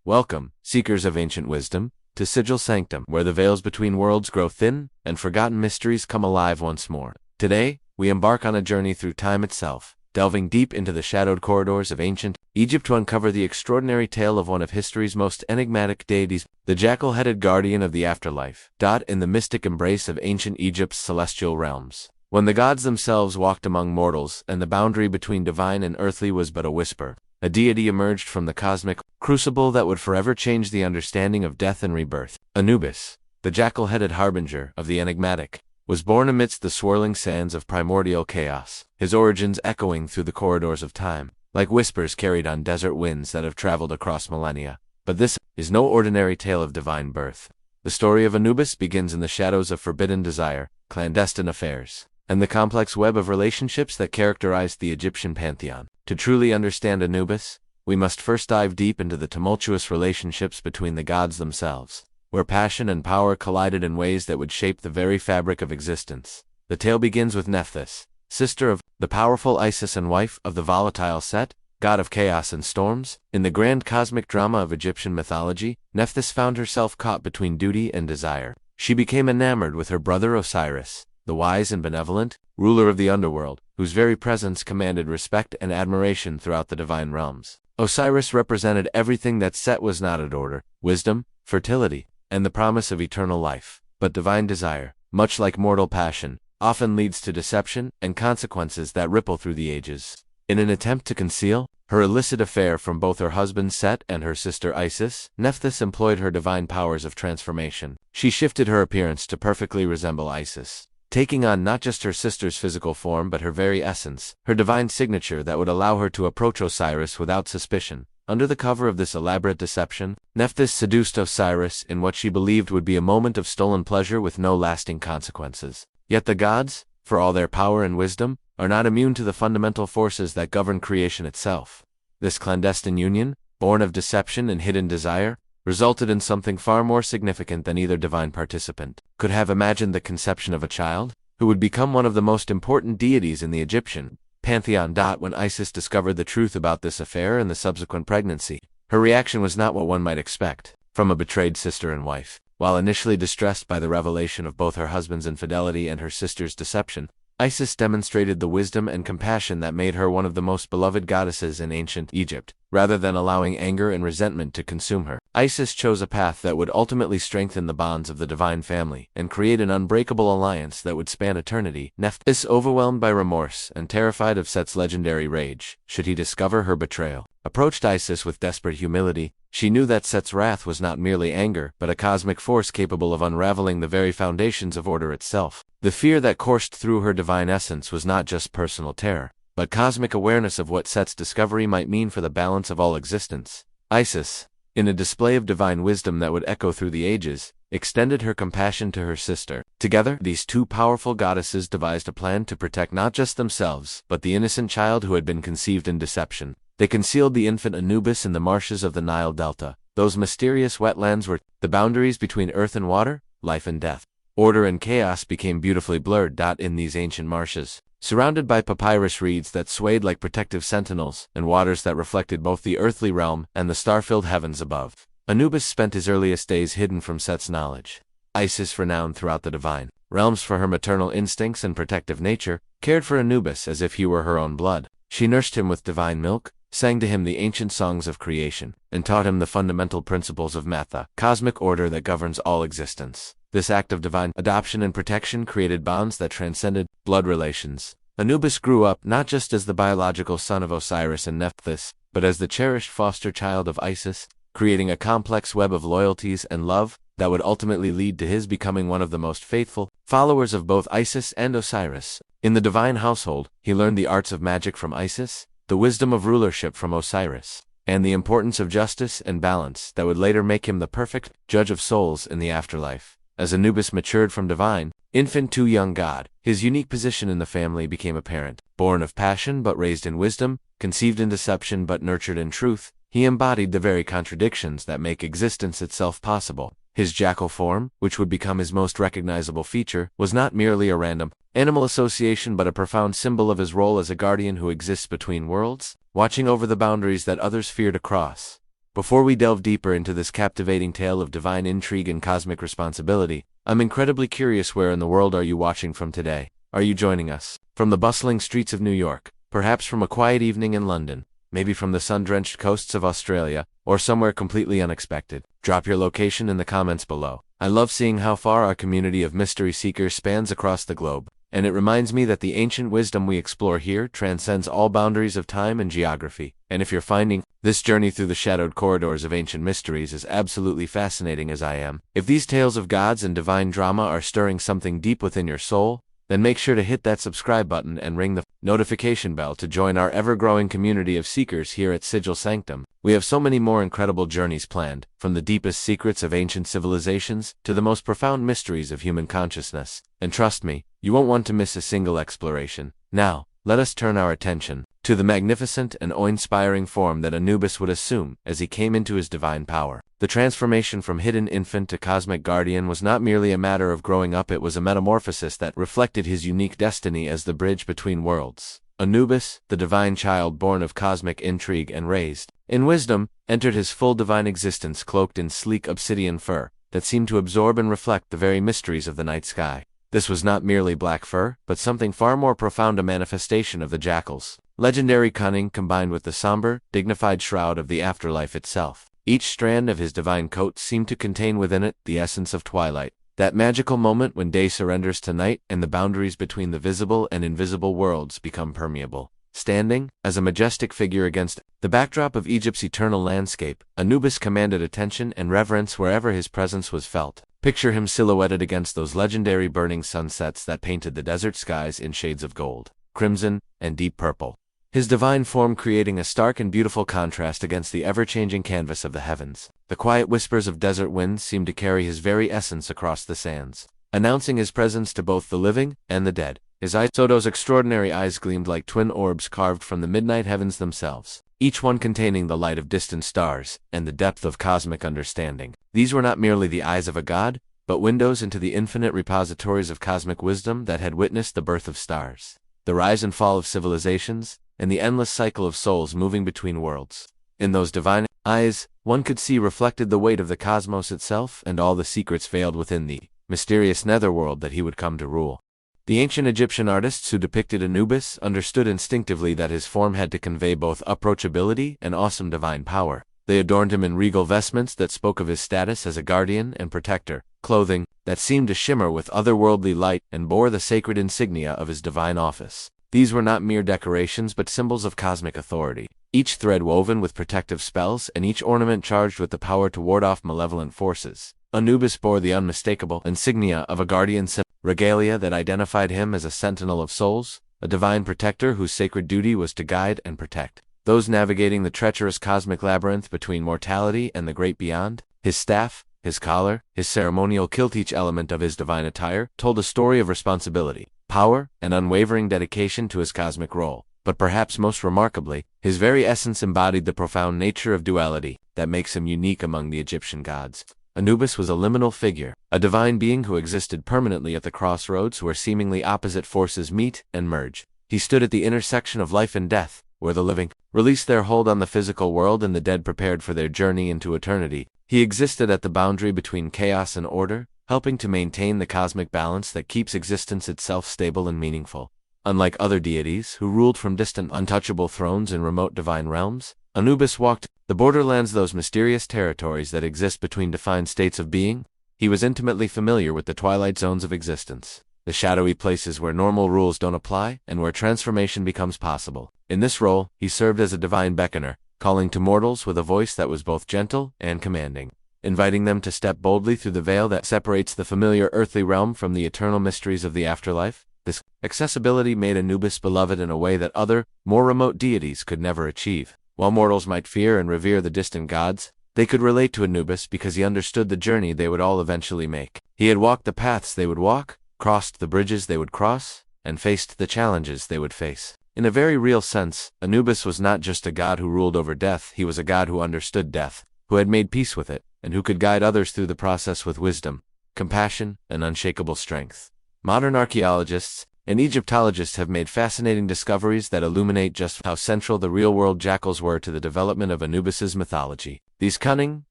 Welcome, seekers of ancient wisdom, to Sigil Sanctum, where the veils between worlds grow thin and forgotten mysteries come alive once more. Today, we embark on a journey through time itself, delving deep into the shadowed corridors of ancient Egypt to uncover the extraordinary tale of one of history's most enigmatic deities, the jackal-headed guardian of the afterlife. In the mystic embrace of ancient Egypt's celestial realms, when the gods themselves walked among mortals and the boundary between divine and earthly was but a whisper, a deity emerged from the cosmic crucible that would forever change the understanding of death and rebirth. Anubis, the jackal-headed harbinger of the enigmatic, was born amidst the swirling sands of primordial chaos, his origins echoing through the corridors of time, like whispers carried on desert winds that have traveled across millennia. But this is no ordinary tale of divine birth. The story of Anubis begins in the shadows of forbidden desire, clandestine affairs, and the complex web of relationships that characterized the Egyptian pantheon. To truly understand Anubis, we must first dive deep into the tumultuous relationships between the gods themselves, where passion and power collided in ways that would shape the very fabric of existence. The tale begins with Nephthys, sister of the powerful Isis and wife of the volatile Set, god of chaos and storms. In the grand cosmic drama of Egyptian mythology, Nephthys found herself caught between duty and desire. She became enamored with her brother Osiris, the wise and benevolent ruler of the underworld, whose very presence commanded respect and admiration throughout the divine realms. Osiris represented everything that Set was not: order, wisdom, fertility, and the promise of eternal life. But divine desire, much like mortal passion, often leads to deception and consequences that ripple through the ages. In an attempt to conceal her illicit affair from both her husband Set and her sister Isis, Nephthys employed her divine powers of transformation. She shifted her appearance to perfectly resemble Isis, taking on not just her sister's physical form but her very essence, her divine signature that would allow her to approach Osiris without suspicion. Under the cover of this elaborate deception, Nephthys seduced Osiris in what she believed would be a moment of stolen pleasure with no lasting consequences. Yet the gods, for all their power and wisdom, are not immune to the fundamental forces that govern creation itself. This clandestine union, born of deception and hidden desire, resulted in something far more significant than either divine participant could have imagined: the conception of a child who would become one of the most important deities in the Egyptian pantheon. When Isis discovered the truth about this affair and the subsequent pregnancy, her reaction was not what one might expect from a betrayed sister and wife. While initially distressed by the revelation of both her husband's infidelity and her sister's deception, Isis demonstrated the wisdom and compassion that made her one of the most beloved goddesses in ancient Egypt. Rather than allowing anger and resentment to consume her, Isis chose a path that would ultimately strengthen the bonds of the divine family and create an unbreakable alliance that would span eternity. Nephthys, overwhelmed by remorse and terrified of Set's legendary rage should he discover her betrayal, approached Isis with desperate humility. She knew that Set's wrath was not merely anger but a cosmic force capable of unraveling the very foundations of order itself. The fear that coursed through her divine essence was not just personal terror, but cosmic awareness of what Set's discovery might mean for the balance of all existence. Isis, in a display of divine wisdom that would echo through the ages, extended her compassion to her sister. Together, these two powerful goddesses devised a plan to protect not just themselves, but the innocent child who had been conceived in deception. They concealed the infant Anubis in the marshes of the Nile Delta. Those mysterious wetlands were the boundaries between earth and water, life and death. Order and chaos became beautifully blurred. In these ancient marshes, surrounded by papyrus reeds that swayed like protective sentinels, and waters that reflected both the earthly realm and the star-filled heavens above, Anubis spent his earliest days hidden from Set's knowledge. Isis, renowned throughout the divine realms for her maternal instincts and protective nature, cared for Anubis as if he were her own blood. She nursed him with divine milk, sang to him the ancient songs of creation, and taught him the fundamental principles of the cosmic order that governs all existence. This act of divine adoption and protection created bonds that transcended blood relations. Anubis grew up not just as the biological son of Osiris and Nephthys, but as the cherished foster child of Isis, creating a complex web of loyalties and love that would ultimately lead to his becoming one of the most faithful followers of both Isis and Osiris. In the divine household, he learned the arts of magic from Isis, the wisdom of rulership from Osiris, and the importance of justice and balance that would later make him the perfect judge of souls in the afterlife. As Anubis matured from divine infant to young god, his unique position in the family became apparent. Born of passion but raised in wisdom, conceived in deception but nurtured in truth, he embodied the very contradictions that make existence itself possible. His jackal form, which would become his most recognizable feature, was not merely a random animal association but a profound symbol of his role as a guardian who exists between worlds, watching over the boundaries that others fear to cross. Before we delve deeper into this captivating tale of divine intrigue and cosmic responsibility, I'm incredibly curious, where in the world are you watching from today? Are you joining us from the bustling streets of New York, perhaps from a quiet evening in London, maybe from the sun-drenched coasts of Australia, or somewhere completely unexpected? Drop your location in the comments below. I love seeing how far our community of mystery seekers spans across the globe, and it reminds me that the ancient wisdom we explore here transcends all boundaries of time and geography. And if you're finding this journey through the shadowed corridors of ancient mysteries as absolutely fascinating as I am, if these tales of gods and divine drama are stirring something deep within your soul, then make sure to hit that subscribe button and ring the notification bell to join our ever-growing community of seekers here at Sigil Sanctum. We have so many more incredible journeys planned, from the deepest secrets of ancient civilizations to the most profound mysteries of human consciousness. And trust me, you won't want to miss a single exploration. Now, let us turn our attention to the magnificent and awe-inspiring form that Anubis would assume as he came into his divine power. The transformation from hidden infant to cosmic guardian was not merely a matter of growing up, it was a metamorphosis that reflected his unique destiny as the bridge between worlds. Anubis, the divine child born of cosmic intrigue and raised in wisdom, entered his full divine existence cloaked in sleek obsidian fur that seemed to absorb and reflect the very mysteries of the night sky. This was not merely black fur, but something far more profound, a manifestation of the jackal's legendary cunning combined with the somber, dignified shroud of the afterlife itself. Each strand of his divine coat seemed to contain within it the essence of twilight, that magical moment when day surrenders to night and the boundaries between the visible and invisible worlds become permeable. Standing as a majestic figure against the backdrop of Egypt's eternal landscape, Anubis commanded attention and reverence wherever his presence was felt. Picture him silhouetted against those legendary burning sunsets that painted the desert skies in shades of gold, crimson, and deep purple. His divine form creating a stark and beautiful contrast against the ever-changing canvas of the heavens. The quiet whispers of desert winds seemed to carry his very essence across the sands, announcing his presence to both the living and the dead. His eyes, Soto's extraordinary eyes, gleamed like twin orbs carved from the midnight heavens themselves, each one containing the light of distant stars and the depth of cosmic understanding. These were not merely the eyes of a god, but windows into the infinite repositories of cosmic wisdom that had witnessed the birth of stars, the rise and fall of civilizations, and the endless cycle of souls moving between worlds. In those divine eyes, one could see reflected the weight of the cosmos itself and all the secrets veiled within the mysterious netherworld that he would come to rule. The ancient Egyptian artists who depicted Anubis understood instinctively that his form had to convey both approachability and awesome divine power. They adorned him in regal vestments that spoke of his status as a guardian and protector, clothing that seemed to shimmer with otherworldly light and bore the sacred insignia of his divine office. These were not mere decorations but symbols of cosmic authority, each thread woven with protective spells and each ornament charged with the power to ward off malevolent forces. Anubis bore the unmistakable insignia of a guardian, regalia that identified him as a sentinel of souls, a divine protector whose sacred duty was to guide and protect those navigating the treacherous cosmic labyrinth between mortality and the great beyond. His staff, his collar, his ceremonial kilt, each element of his divine attire told a story of responsibility, power, and unwavering dedication to his cosmic role. But perhaps most remarkably, his very essence embodied the profound nature of duality that makes him unique among the Egyptian gods. Anubis was a liminal figure, a divine being who existed permanently at the crossroads where seemingly opposite forces meet and merge. He stood at the intersection of life and death, where the living released their hold on the physical world and the dead prepared for their journey into eternity. He existed at the boundary between chaos and order, helping to maintain the cosmic balance that keeps existence itself stable and meaningful. Unlike other deities who ruled from distant, untouchable thrones in remote divine realms, Anubis walked the borderlands, those mysterious territories that exist between defined states of being. He was intimately familiar with the twilight zones of existence, the shadowy places where normal rules don't apply and where transformation becomes possible. In this role, he served as a divine beckoner, calling to mortals with a voice that was both gentle and commanding, inviting them to step boldly through the veil that separates the familiar earthly realm from the eternal mysteries of the afterlife. This accessibility made Anubis beloved in a way that other, more remote deities could never achieve. While mortals might fear and revere the distant gods, they could relate to Anubis because he understood the journey they would all eventually make. He had walked the paths they would walk, crossed the bridges they would cross, and faced the challenges they would face. In a very real sense, Anubis was not just a god who ruled over death, he was a god who understood death, who had made peace with it, and who could guide others through the process with wisdom, compassion, and unshakable strength. Modern archaeologists, and Egyptologists have made fascinating discoveries that illuminate just how central the real-world jackals were to the development of Anubis's mythology. These cunning,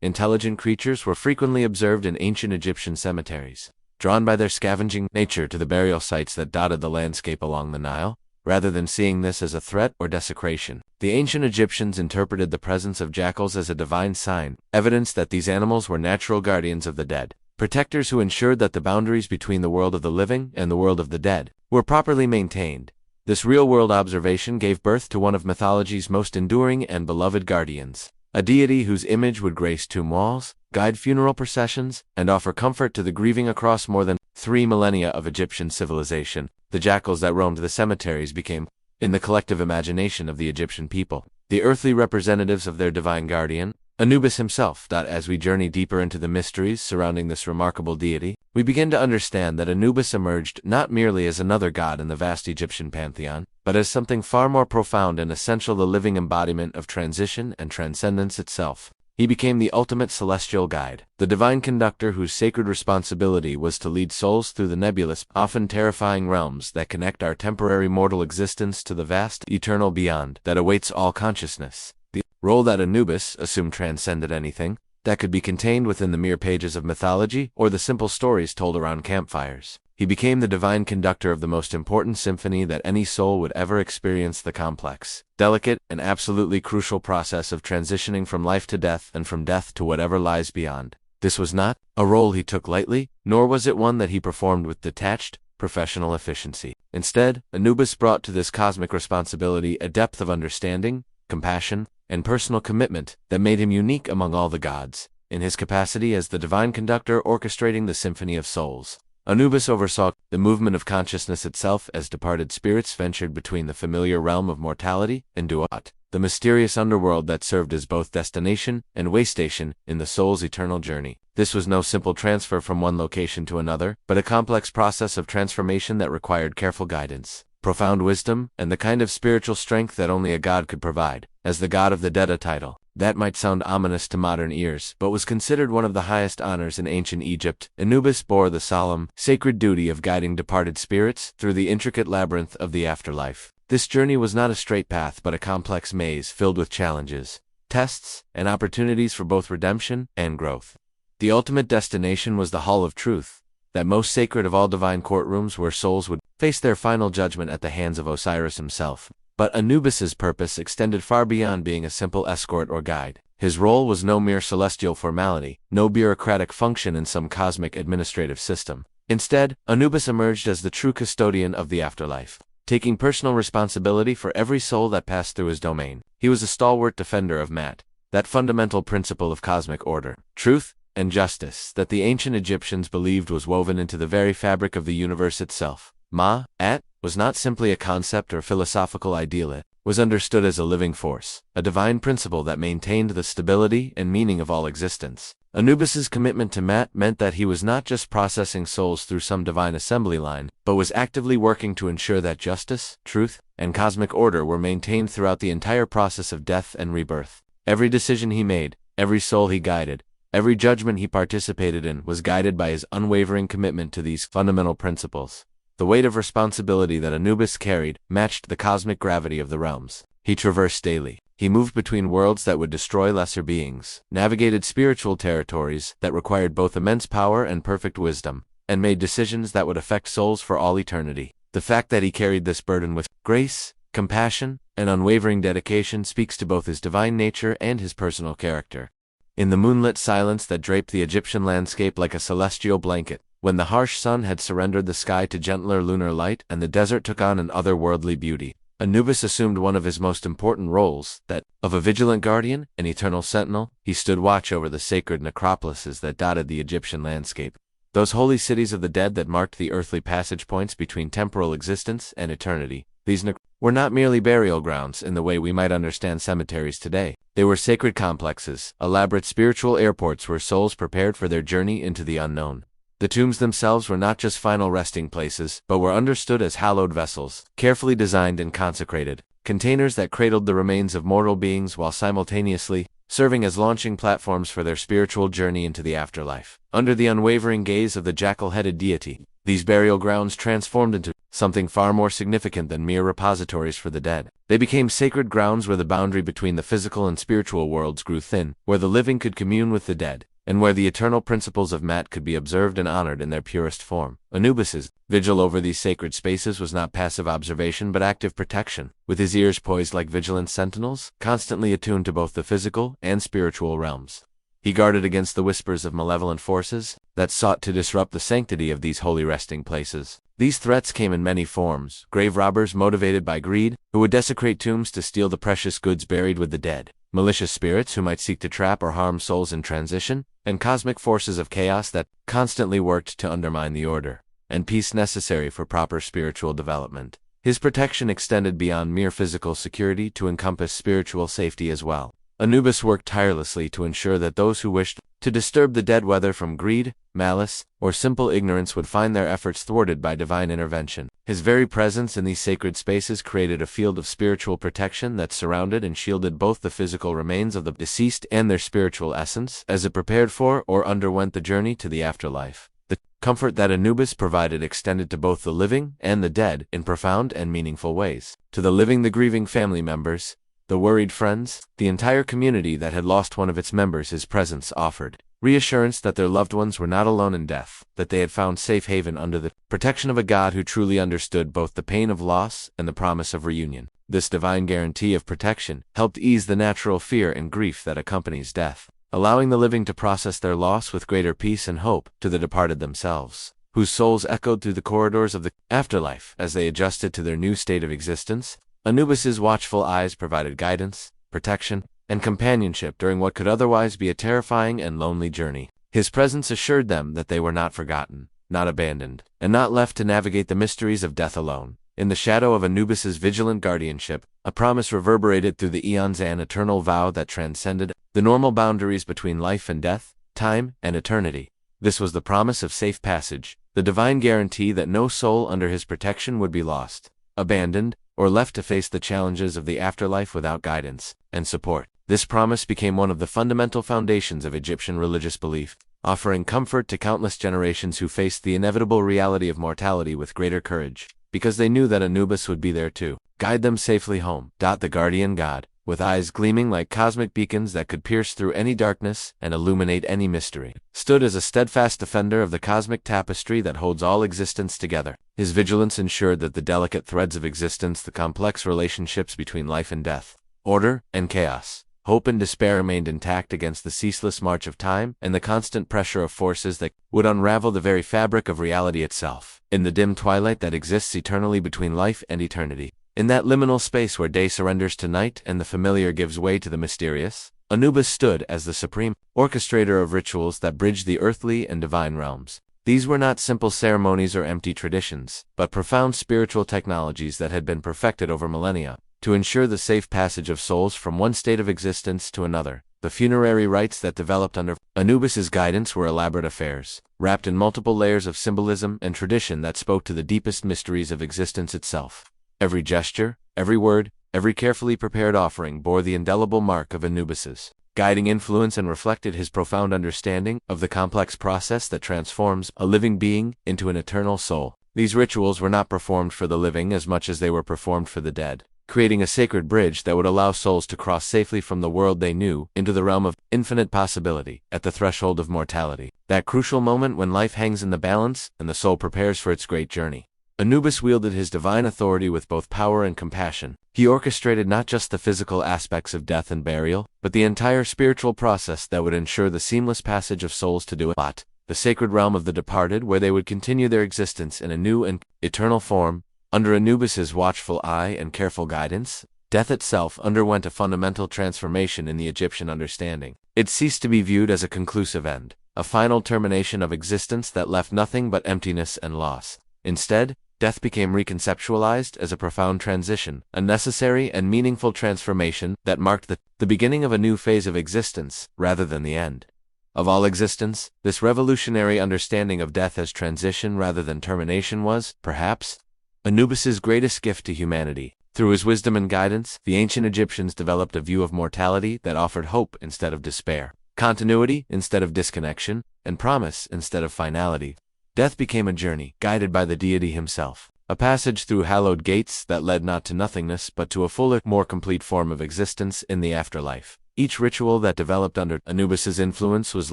intelligent creatures were frequently observed in ancient Egyptian cemeteries, drawn by their scavenging nature to the burial sites that dotted the landscape along the Nile. Rather than seeing this as a threat or desecration, the ancient Egyptians interpreted the presence of jackals as a divine sign, evidence that these animals were natural guardians of the dead, protectors who ensured that the boundaries between the world of the living and the world of the dead were properly maintained. This real-world observation gave birth to one of mythology's most enduring and beloved guardians, a deity whose image would grace tomb walls, guide funeral processions, and offer comfort to the grieving across more than 3 millennia of Egyptian civilization. The jackals that roamed the cemeteries became, in the collective imagination of the Egyptian people, the earthly representatives of their divine guardian, Anubis himself. As we journey deeper into the mysteries surrounding this remarkable deity, we begin to understand that Anubis emerged not merely as another god in the vast Egyptian pantheon, but as something far more profound and essential, the living embodiment of transition and transcendence itself. He became the ultimate celestial guide, the divine conductor whose sacred responsibility was to lead souls through the nebulous, often terrifying realms that connect our temporary mortal existence to the vast, eternal beyond that awaits all consciousness. The role that Anubis assumed transcended anything that could be contained within the mere pages of mythology or the simple stories told around campfires. He became the divine conductor of the most important symphony that any soul would ever experience, the complex, delicate, and absolutely crucial process of transitioning from life to death and from death to whatever lies beyond. This was not a role he took lightly, nor was it one that he performed with detached, professional efficiency. Instead, Anubis brought to this cosmic responsibility a depth of understanding, compassion, and personal commitment that made him unique among all the gods. In his capacity as the divine conductor orchestrating the symphony of souls, Anubis oversaw the movement of consciousness itself as departed spirits ventured between the familiar realm of mortality and duat, the mysterious underworld that served as both destination and way station in the soul's eternal journey. This was no simple transfer from one location to another, but a complex process of transformation that required careful guidance, profound wisdom, and the kind of spiritual strength that only a god could provide. As the god of the dead, a title that might sound ominous to modern ears, but was considered one of the highest honors in ancient Egypt, Anubis bore the solemn, sacred duty of guiding departed spirits through the intricate labyrinth of the afterlife. This journey was not a straight path but a complex maze filled with challenges, tests, and opportunities for both redemption and growth. The ultimate destination was the Hall of Truth, that most sacred of all divine courtrooms where souls would face their final judgment at the hands of Osiris himself. But Anubis's purpose extended far beyond being a simple escort or guide. His role was no mere celestial formality, no bureaucratic function in some cosmic administrative system. Instead, Anubis emerged as the true custodian of the afterlife, taking personal responsibility for every soul that passed through his domain. He was a stalwart defender of Mat, that fundamental principle of cosmic order, truth, and justice that the ancient Egyptians believed was woven into the very fabric of the universe itself. Ma'at was not simply a concept or philosophical ideal, it was understood as a living force, a divine principle that maintained the stability and meaning of all existence. Anubis's commitment to Mat meant that he was not just processing souls through some divine assembly line, but was actively working to ensure that justice, truth, and cosmic order were maintained throughout the entire process of death and rebirth. Every decision he made, every soul he guided, every judgment he participated in was guided by his unwavering commitment to these fundamental principles. The weight of responsibility that Anubis carried matched the cosmic gravity of the realms he traversed daily. He moved between worlds that would destroy lesser beings, navigated spiritual territories that required both immense power and perfect wisdom, and made decisions that would affect souls for all eternity. The fact that he carried this burden with grace, compassion, and unwavering dedication speaks to both his divine nature and his personal character. In the moonlit silence that draped the Egyptian landscape like a celestial blanket, when the harsh sun had surrendered the sky to gentler lunar light and the desert took on an otherworldly beauty, Anubis assumed one of his most important roles, that of a vigilant guardian, an eternal sentinel. He stood watch over the sacred necropolises that dotted the Egyptian landscape, those holy cities of the dead that marked the earthly passage points between temporal existence and eternity. These were not merely burial grounds in the way we might understand cemeteries today. They were sacred complexes, elaborate spiritual airports where souls prepared for their journey into the unknown. The tombs themselves were not just final resting places, but were understood as hallowed vessels, carefully designed and consecrated, containers that cradled the remains of mortal beings while simultaneously serving as launching platforms for their spiritual journey into the afterlife. Under the unwavering gaze of the jackal-headed deity, these burial grounds transformed into something far more significant than mere repositories for the dead. They became sacred grounds where the boundary between the physical and spiritual worlds grew thin, where the living could commune with the dead, and where the eternal principles of Mat could be observed and honored in their purest form. Anubis's vigil over these sacred spaces was not passive observation but active protection, with his ears poised like vigilant sentinels, constantly attuned to both the physical and spiritual realms. He guarded against the whispers of malevolent forces that sought to disrupt the sanctity of these holy resting places. These threats came in many forms: grave robbers motivated by greed, who would desecrate tombs to steal the precious goods buried with the dead; malicious spirits who might seek to trap or harm souls in transition; and cosmic forces of chaos that constantly worked to undermine the order and peace necessary for proper spiritual development. His protection extended beyond mere physical security to encompass spiritual safety as well. Anubis worked tirelessly to ensure that those who wished to disturb the dead, whether from greed, malice, or simple ignorance, would find their efforts thwarted by divine intervention. His very presence in these sacred spaces created a field of spiritual protection that surrounded and shielded both the physical remains of the deceased and their spiritual essence as it prepared for or underwent the journey to the afterlife. The comfort that Anubis provided extended to both the living and the dead in profound and meaningful ways. To the living, the grieving family members, the worried friends, the entire community that had lost one of its members, his presence offered reassurance that their loved ones were not alone in death, that they had found safe haven under the protection of a God who truly understood both the pain of loss and the promise of reunion. This divine guarantee of protection helped ease the natural fear and grief that accompanies death, allowing the living to process their loss with greater peace and hope. To the departed themselves, whose souls echoed through the corridors of the afterlife as they adjusted to their new state of existence, Anubis's watchful eyes provided guidance, protection, and companionship during what could otherwise be a terrifying and lonely journey. His presence assured them that they were not forgotten, not abandoned, and not left to navigate the mysteries of death alone. In the shadow of Anubis's vigilant guardianship, a promise reverberated through the eons, an eternal vow that transcended the normal boundaries between life and death, time and eternity. This was the promise of safe passage, the divine guarantee that no soul under his protection would be lost, abandoned, or left to face the challenges of the afterlife without guidance and support. This promise became one of the fundamental foundations of Egyptian religious belief, offering comfort to countless generations who faced the inevitable reality of mortality with greater courage, because they knew that Anubis would be there to guide them safely home. The guardian god, with eyes gleaming like cosmic beacons that could pierce through any darkness and illuminate any mystery, stood as a steadfast defender of the cosmic tapestry that holds all existence together. His vigilance ensured that the delicate threads of existence, the complex relationships between life and death, order and chaos, hope and despair, remained intact against the ceaseless march of time and the constant pressure of forces that would unravel the very fabric of reality itself. In the dim twilight that exists eternally between life and eternity, in that liminal space where day surrenders to night and the familiar gives way to the mysterious, Anubis stood as the supreme orchestrator of rituals that bridged the earthly and divine realms. These were not simple ceremonies or empty traditions, but profound spiritual technologies that had been perfected over millennia to ensure the safe passage of souls from one state of existence to another. The funerary rites that developed under Anubis's guidance were elaborate affairs, wrapped in multiple layers of symbolism and tradition that spoke to the deepest mysteries of existence itself. Every gesture, every word, every carefully prepared offering bore the indelible mark of Anubis's guiding influence and reflected his profound understanding of the complex process that transforms a living being into an eternal soul. These rituals were not performed for the living as much as they were performed for the dead, creating a sacred bridge that would allow souls to cross safely from the world they knew into the realm of infinite possibility. At the threshold of mortality, that crucial moment when life hangs in the balance and the soul prepares for its great journey, Anubis wielded his divine authority with both power and compassion. He orchestrated not just the physical aspects of death and burial, but the entire spiritual process that would ensure the seamless passage of souls to Duat, the sacred realm of the departed, where they would continue their existence in a new and eternal form. Under Anubis's watchful eye and careful guidance, death itself underwent a fundamental transformation in the Egyptian understanding. It ceased to be viewed as a conclusive end, a final termination of existence that left nothing but emptiness and loss. Instead, death became reconceptualized as a profound transition, a necessary and meaningful transformation that marked the beginning of a new phase of existence, rather than the end of all existence. This revolutionary understanding of death as transition rather than termination was, perhaps, Anubis's greatest gift to humanity. Through his wisdom and guidance, the ancient Egyptians developed a view of mortality that offered hope instead of despair, continuity instead of disconnection, and promise instead of finality. Death became a journey, guided by the deity himself, a passage through hallowed gates that led not to nothingness but to a fuller, more complete form of existence in the afterlife. Each ritual that developed under Anubis's influence was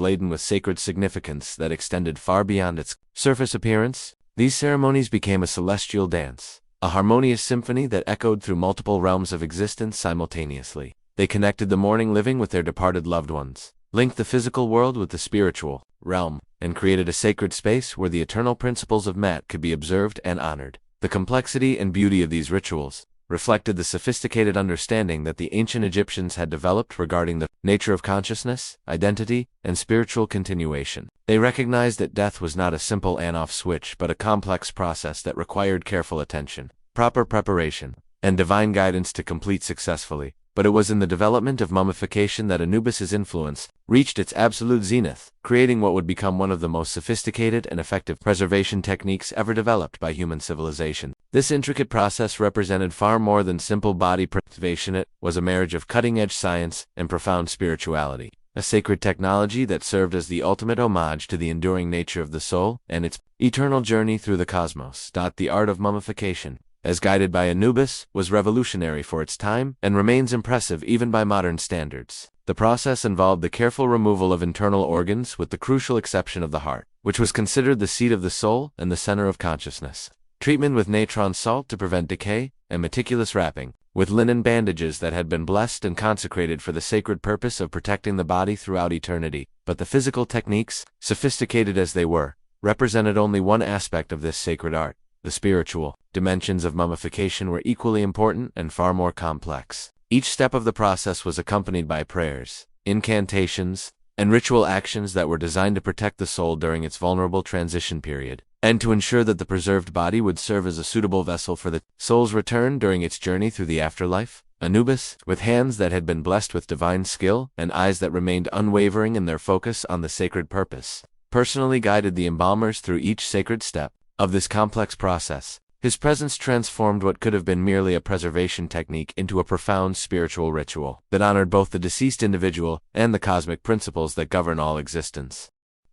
laden with sacred significance that extended far beyond its surface appearance. These ceremonies became a celestial dance, a harmonious symphony that echoed through multiple realms of existence simultaneously. They connected the mourning living with their departed loved ones, linked the physical world with the spiritual realm, and created a sacred space where the eternal principles of Mat could be observed and honored. The complexity and beauty of these rituals reflected the sophisticated understanding that the ancient Egyptians had developed regarding the nature of consciousness, identity, and spiritual continuation. They recognized that death was not a simple on-off switch but a complex process that required careful attention, proper preparation, and divine guidance to complete successfully. But it was in the development of mummification that Anubis's influence reached its absolute zenith, creating what would become one of the most sophisticated and effective preservation techniques ever developed by human civilization. This intricate process represented far more than simple body preservation. It was a marriage of cutting-edge science and profound spirituality, a sacred technology that served as the ultimate homage to the enduring nature of the soul and its eternal journey through the cosmos. The art of mummification, as guided by Anubis, was revolutionary for its time and remains impressive even by modern standards. The process involved the careful removal of internal organs with the crucial exception of the heart, which was considered the seat of the soul and the center of consciousness. Treatment with natron salt to prevent decay, and meticulous wrapping, with linen bandages that had been blessed and consecrated for the sacred purpose of protecting the body throughout eternity. But the physical techniques, sophisticated as they were, represented only one aspect of this sacred art. The spiritual dimensions of mummification were equally important and far more complex. Each step of the process was accompanied by prayers, incantations, and ritual actions that were designed to protect the soul during its vulnerable transition period, and to ensure that the preserved body would serve as a suitable vessel for the soul's return during its journey through the afterlife. Anubis, with hands that had been blessed with divine skill and eyes that remained unwavering in their focus on the sacred purpose, personally guided the embalmers through each sacred step of this complex process. His presence transformed what could have been merely a preservation technique into a profound spiritual ritual that honored both the deceased individual and the cosmic principles that govern all existence.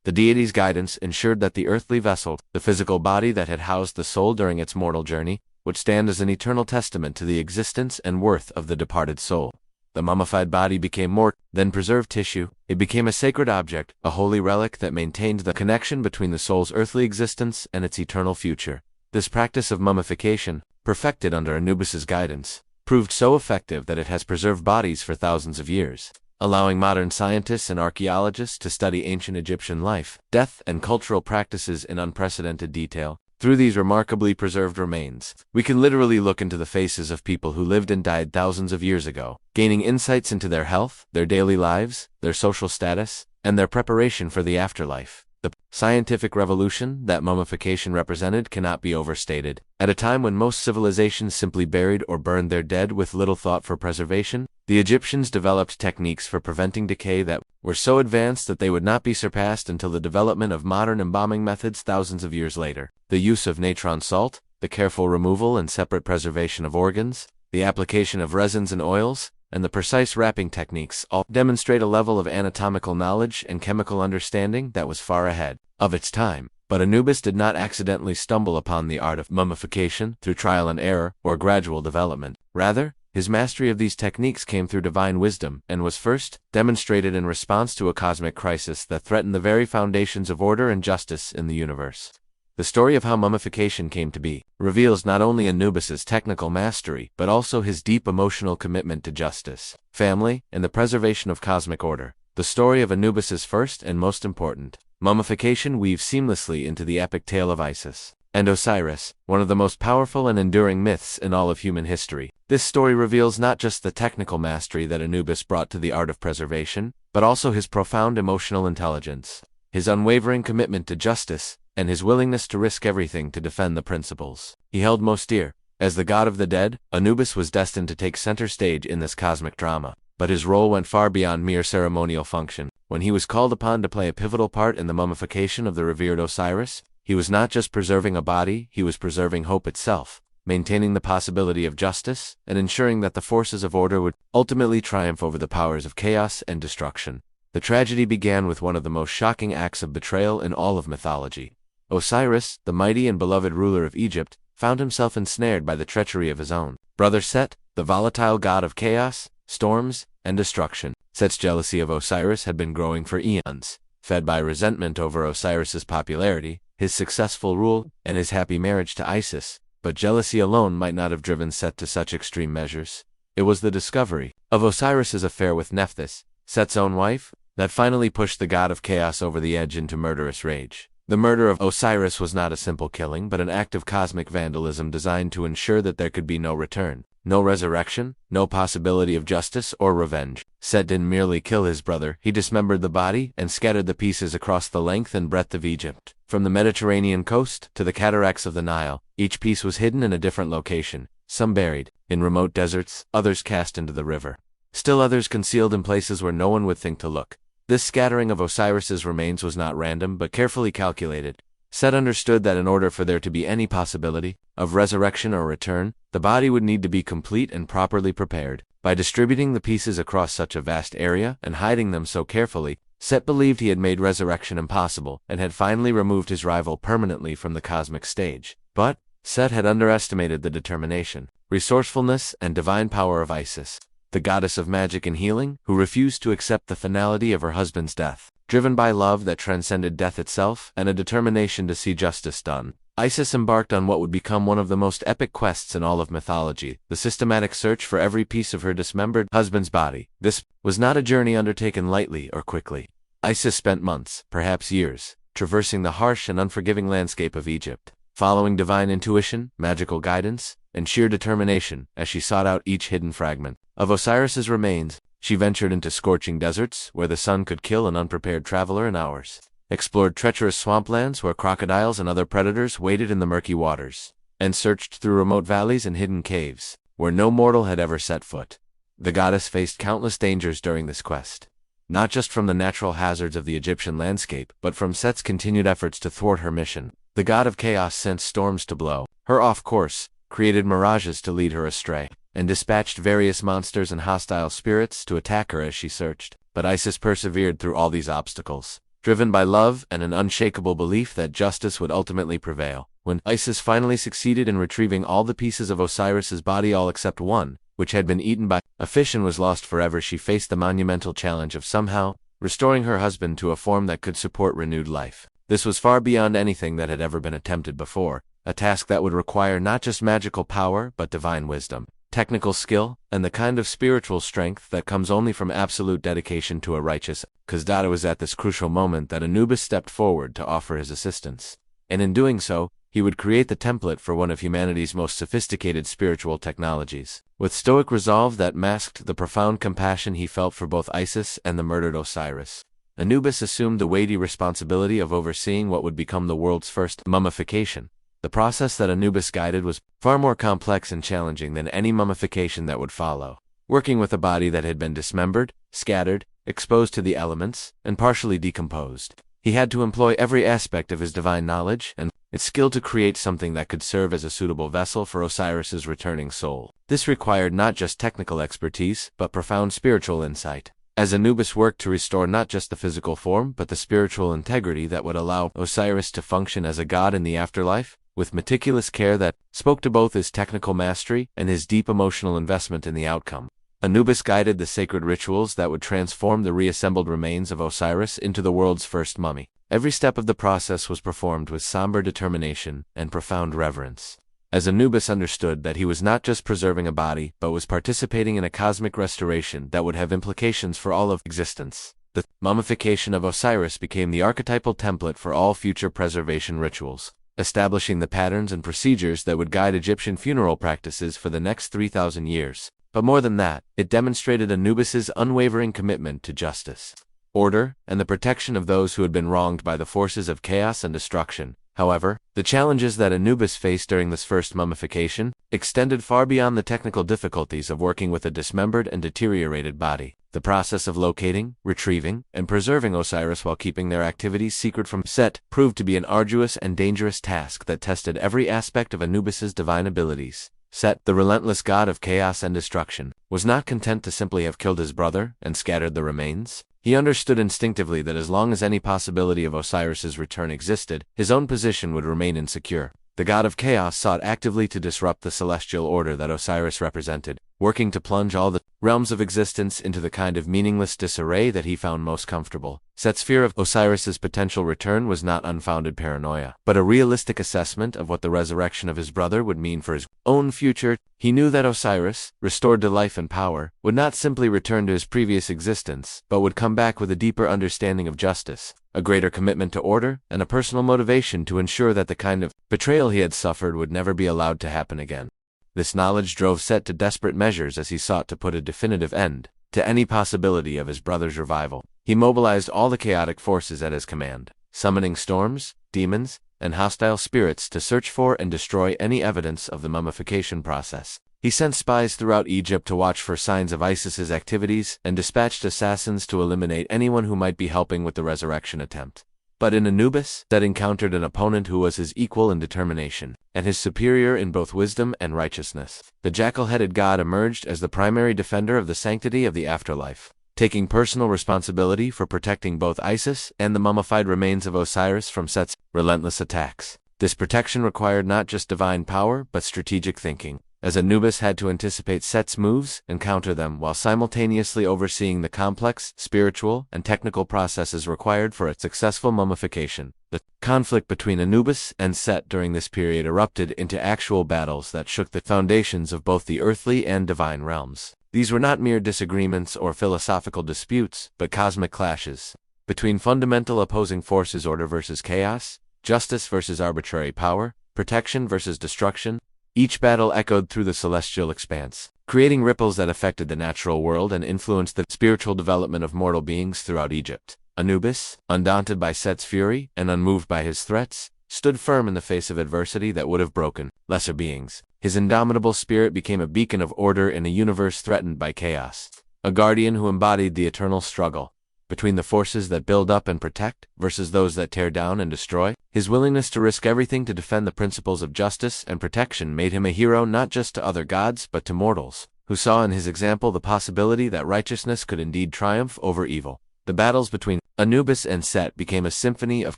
The deity's guidance ensured that the earthly vessel, the physical body that had housed the soul during its mortal journey, would stand as an eternal testament to the existence and worth of the departed soul. The mummified body became more than preserved tissue. It became a sacred object, a holy relic that maintained the connection between the soul's earthly existence and its eternal future. This practice of mummification, perfected under Anubis's guidance, proved so effective that it has preserved bodies for thousands of years, allowing modern scientists and archaeologists to study ancient Egyptian life, death, and cultural practices in unprecedented detail. Through these remarkably preserved remains, we can literally look into the faces of people who lived and died thousands of years ago, gaining insights into their health, their daily lives, their social status, and their preparation for the afterlife. The scientific revolution that mummification represented cannot be overstated. At a time when most civilizations simply buried or burned their dead with little thought for preservation, the Egyptians developed techniques for preventing decay that were so advanced that they would not be surpassed until the development of modern embalming methods thousands of years later. The use of natron salt, the careful removal and separate preservation of organs, the application of resins and oils, and the precise wrapping techniques all demonstrate a level of anatomical knowledge and chemical understanding that was far ahead of its time. But Anubis did not accidentally stumble upon the art of mummification through trial and error or gradual development. Rather, his mastery of these techniques came through divine wisdom and was first demonstrated in response to a cosmic crisis that threatened the very foundations of order and justice in the universe. The story of how mummification came to be reveals not only Anubis's technical mastery but also his deep emotional commitment to justice, family, and the preservation of cosmic order. The story of Anubis's first and most important mummification weaves seamlessly into the epic tale of Isis and Osiris, one of the most powerful and enduring myths in all of human history. This story reveals not just the technical mastery that Anubis brought to the art of preservation, but also his profound emotional intelligence, his unwavering commitment to justice, and his willingness to risk everything to defend the principles he held most dear. As the god of the dead, Anubis was destined to take center stage in this cosmic drama. But his role went far beyond mere ceremonial function. When he was called upon to play a pivotal part in the mummification of the revered Osiris, he was not just preserving a body, he was preserving hope itself. maintaining the possibility of justice and ensuring that the forces of order would ultimately triumph over the powers of chaos and destruction. The tragedy began with one of the most shocking acts of betrayal in all of mythology. Osiris, the mighty and beloved ruler of Egypt, found himself ensnared by the treachery of his own brother Set, the volatile god of chaos, storms, and destruction. Set's jealousy of Osiris had been growing for eons, fed by resentment over Osiris's popularity, his successful rule, and his happy marriage to Isis. But jealousy alone might not have driven Set to such extreme measures. It was the discovery of Osiris's affair with Nephthys, Set's own wife, that finally pushed the god of chaos over the edge into murderous rage. The murder of Osiris was not a simple killing, but an act of cosmic vandalism designed to ensure that there could be no return, no resurrection, no possibility of justice or revenge. Set didn't merely kill his brother, he dismembered the body and scattered the pieces across the length and breadth of Egypt. From the Mediterranean coast to the cataracts of the Nile, each piece was hidden in a different location, some buried in remote deserts, others cast into the river. Still others concealed in places where no one would think to look. This scattering of Osiris's remains was not random but carefully calculated. Set understood that in order for there to be any possibility of resurrection or return, the body would need to be complete and properly prepared. By distributing the pieces across such a vast area and hiding them so carefully, Set believed he had made resurrection impossible and had finally removed his rival permanently from the cosmic stage. But Set had underestimated the determination, resourcefulness, and divine power of Isis, the goddess of magic and healing, who refused to accept the finality of her husband's death. Driven by love that transcended death itself and a determination to see justice done, Isis embarked on what would become one of the most epic quests in all of mythology, the systematic search for every piece of her dismembered husband's body. This was not a journey undertaken lightly or quickly. Isis spent months, perhaps years, traversing the harsh and unforgiving landscape of Egypt, following divine intuition, magical guidance, and sheer determination as she sought out each hidden fragment of Osiris's remains. She ventured into scorching deserts where the sun could kill an unprepared traveler in hours, explored treacherous swamplands where crocodiles and other predators waded in the murky waters, and searched through remote valleys and hidden caves where no mortal had ever set foot. The goddess faced countless dangers during this quest, not just from the natural hazards of the Egyptian landscape, but from Set's continued efforts to thwart her mission. The god of chaos sent storms to blow her off course, created mirages to lead her astray, and dispatched various monsters and hostile spirits to attack her as she searched. But Isis persevered through all these obstacles, driven by love and an unshakable belief that justice would ultimately prevail. When Isis finally succeeded in retrieving all the pieces of Osiris's body, all except one, which had been eaten by a fish and was lost forever, she faced the monumental challenge of somehow restoring her husband to a form that could support renewed life. This was far beyond anything that had ever been attempted before, a task that would require not just magical power but divine wisdom, technical skill, and the kind of spiritual strength that comes only from absolute dedication to a righteous cause. It was at this crucial moment that Anubis stepped forward to offer his assistance. And in doing so, he would create the template for one of humanity's most sophisticated spiritual technologies. With stoic resolve that masked the profound compassion he felt for both Isis and the murdered Osiris, Anubis assumed the weighty responsibility of overseeing what would become the world's first mummification. The process that Anubis guided was far more complex and challenging than any mummification that would follow. Working with a body that had been dismembered, scattered, exposed to the elements, and partially decomposed, he had to employ every aspect of his divine knowledge and its skill to create something that could serve as a suitable vessel for Osiris's returning soul. This required not just technical expertise, but profound spiritual insight. As Anubis worked to restore not just the physical form, but the spiritual integrity that would allow Osiris to function as a god in the afterlife, with meticulous care that spoke to both his technical mastery and his deep emotional investment in the outcome, Anubis guided the sacred rituals that would transform the reassembled remains of Osiris into the world's first mummy. Every step of the process was performed with somber determination and profound reverence, as Anubis understood that he was not just preserving a body, but was participating in a cosmic restoration that would have implications for all of existence. The mummification of Osiris became the archetypal template for all future preservation rituals, establishing the patterns and procedures that would guide Egyptian funeral practices for the next 3,000 years. But more than that, it demonstrated Anubis's unwavering commitment to justice, order, and the protection of those who had been wronged by the forces of chaos and destruction. However, the challenges that Anubis faced during this first mummification extended far beyond the technical difficulties of working with a dismembered and deteriorated body. The process of locating, retrieving, and preserving Osiris while keeping their activities secret from Set proved to be an arduous and dangerous task that tested every aspect of Anubis's divine abilities. Set, the relentless god of chaos and destruction, was not content to simply have killed his brother and scattered the remains. He understood instinctively that as long as any possibility of Osiris's return existed, his own position would remain insecure. The god of chaos sought actively to disrupt the celestial order that Osiris represented, working to plunge all the realms of existence into the kind of meaningless disarray that he found most comfortable. Set's fear of Osiris's potential return was not unfounded paranoia, but a realistic assessment of what the resurrection of his brother would mean for his own future. He knew that Osiris, restored to life and power, would not simply return to his previous existence, but would come back with a deeper understanding of justice, a greater commitment to order, and a personal motivation to ensure that the kind of betrayal he had suffered would never be allowed to happen again. This knowledge drove Set to desperate measures as he sought to put a definitive end to any possibility of his brother's revival. He mobilized all the chaotic forces at his command, summoning storms, demons, and hostile spirits to search for and destroy any evidence of the mummification process. He sent spies throughout Egypt to watch for signs of Isis's activities and dispatched assassins to eliminate anyone who might be helping with the resurrection attempt. But in Anubis, Set encountered an opponent who was his equal in determination, and his superior in both wisdom and righteousness. The jackal-headed god emerged as the primary defender of the sanctity of the afterlife, taking personal responsibility for protecting both Isis and the mummified remains of Osiris from Set's relentless attacks. This protection required not just divine power, but strategic thinking, as Anubis had to anticipate Set's moves and counter them while simultaneously overseeing the complex, spiritual, and technical processes required for a successful mummification. The conflict between Anubis and Set during this period erupted into actual battles that shook the foundations of both the earthly and divine realms. These were not mere disagreements or philosophical disputes, but cosmic clashes between fundamental opposing forces: order versus chaos, justice versus arbitrary power, protection versus destruction. Each battle echoed through the celestial expanse, creating ripples that affected the natural world and influenced the spiritual development of mortal beings throughout Egypt. Anubis, undaunted by Set's fury and unmoved by his threats, stood firm in the face of adversity that would have broken lesser beings. His indomitable spirit became a beacon of order in a universe threatened by chaos, a guardian who embodied the eternal struggle between the forces that build up and protect versus those that tear down and destroy. His willingness to risk everything to defend the principles of justice and protection made him a hero not just to other gods but to mortals, who saw in his example the possibility that righteousness could indeed triumph over evil. The battles between Anubis and Set became a symphony of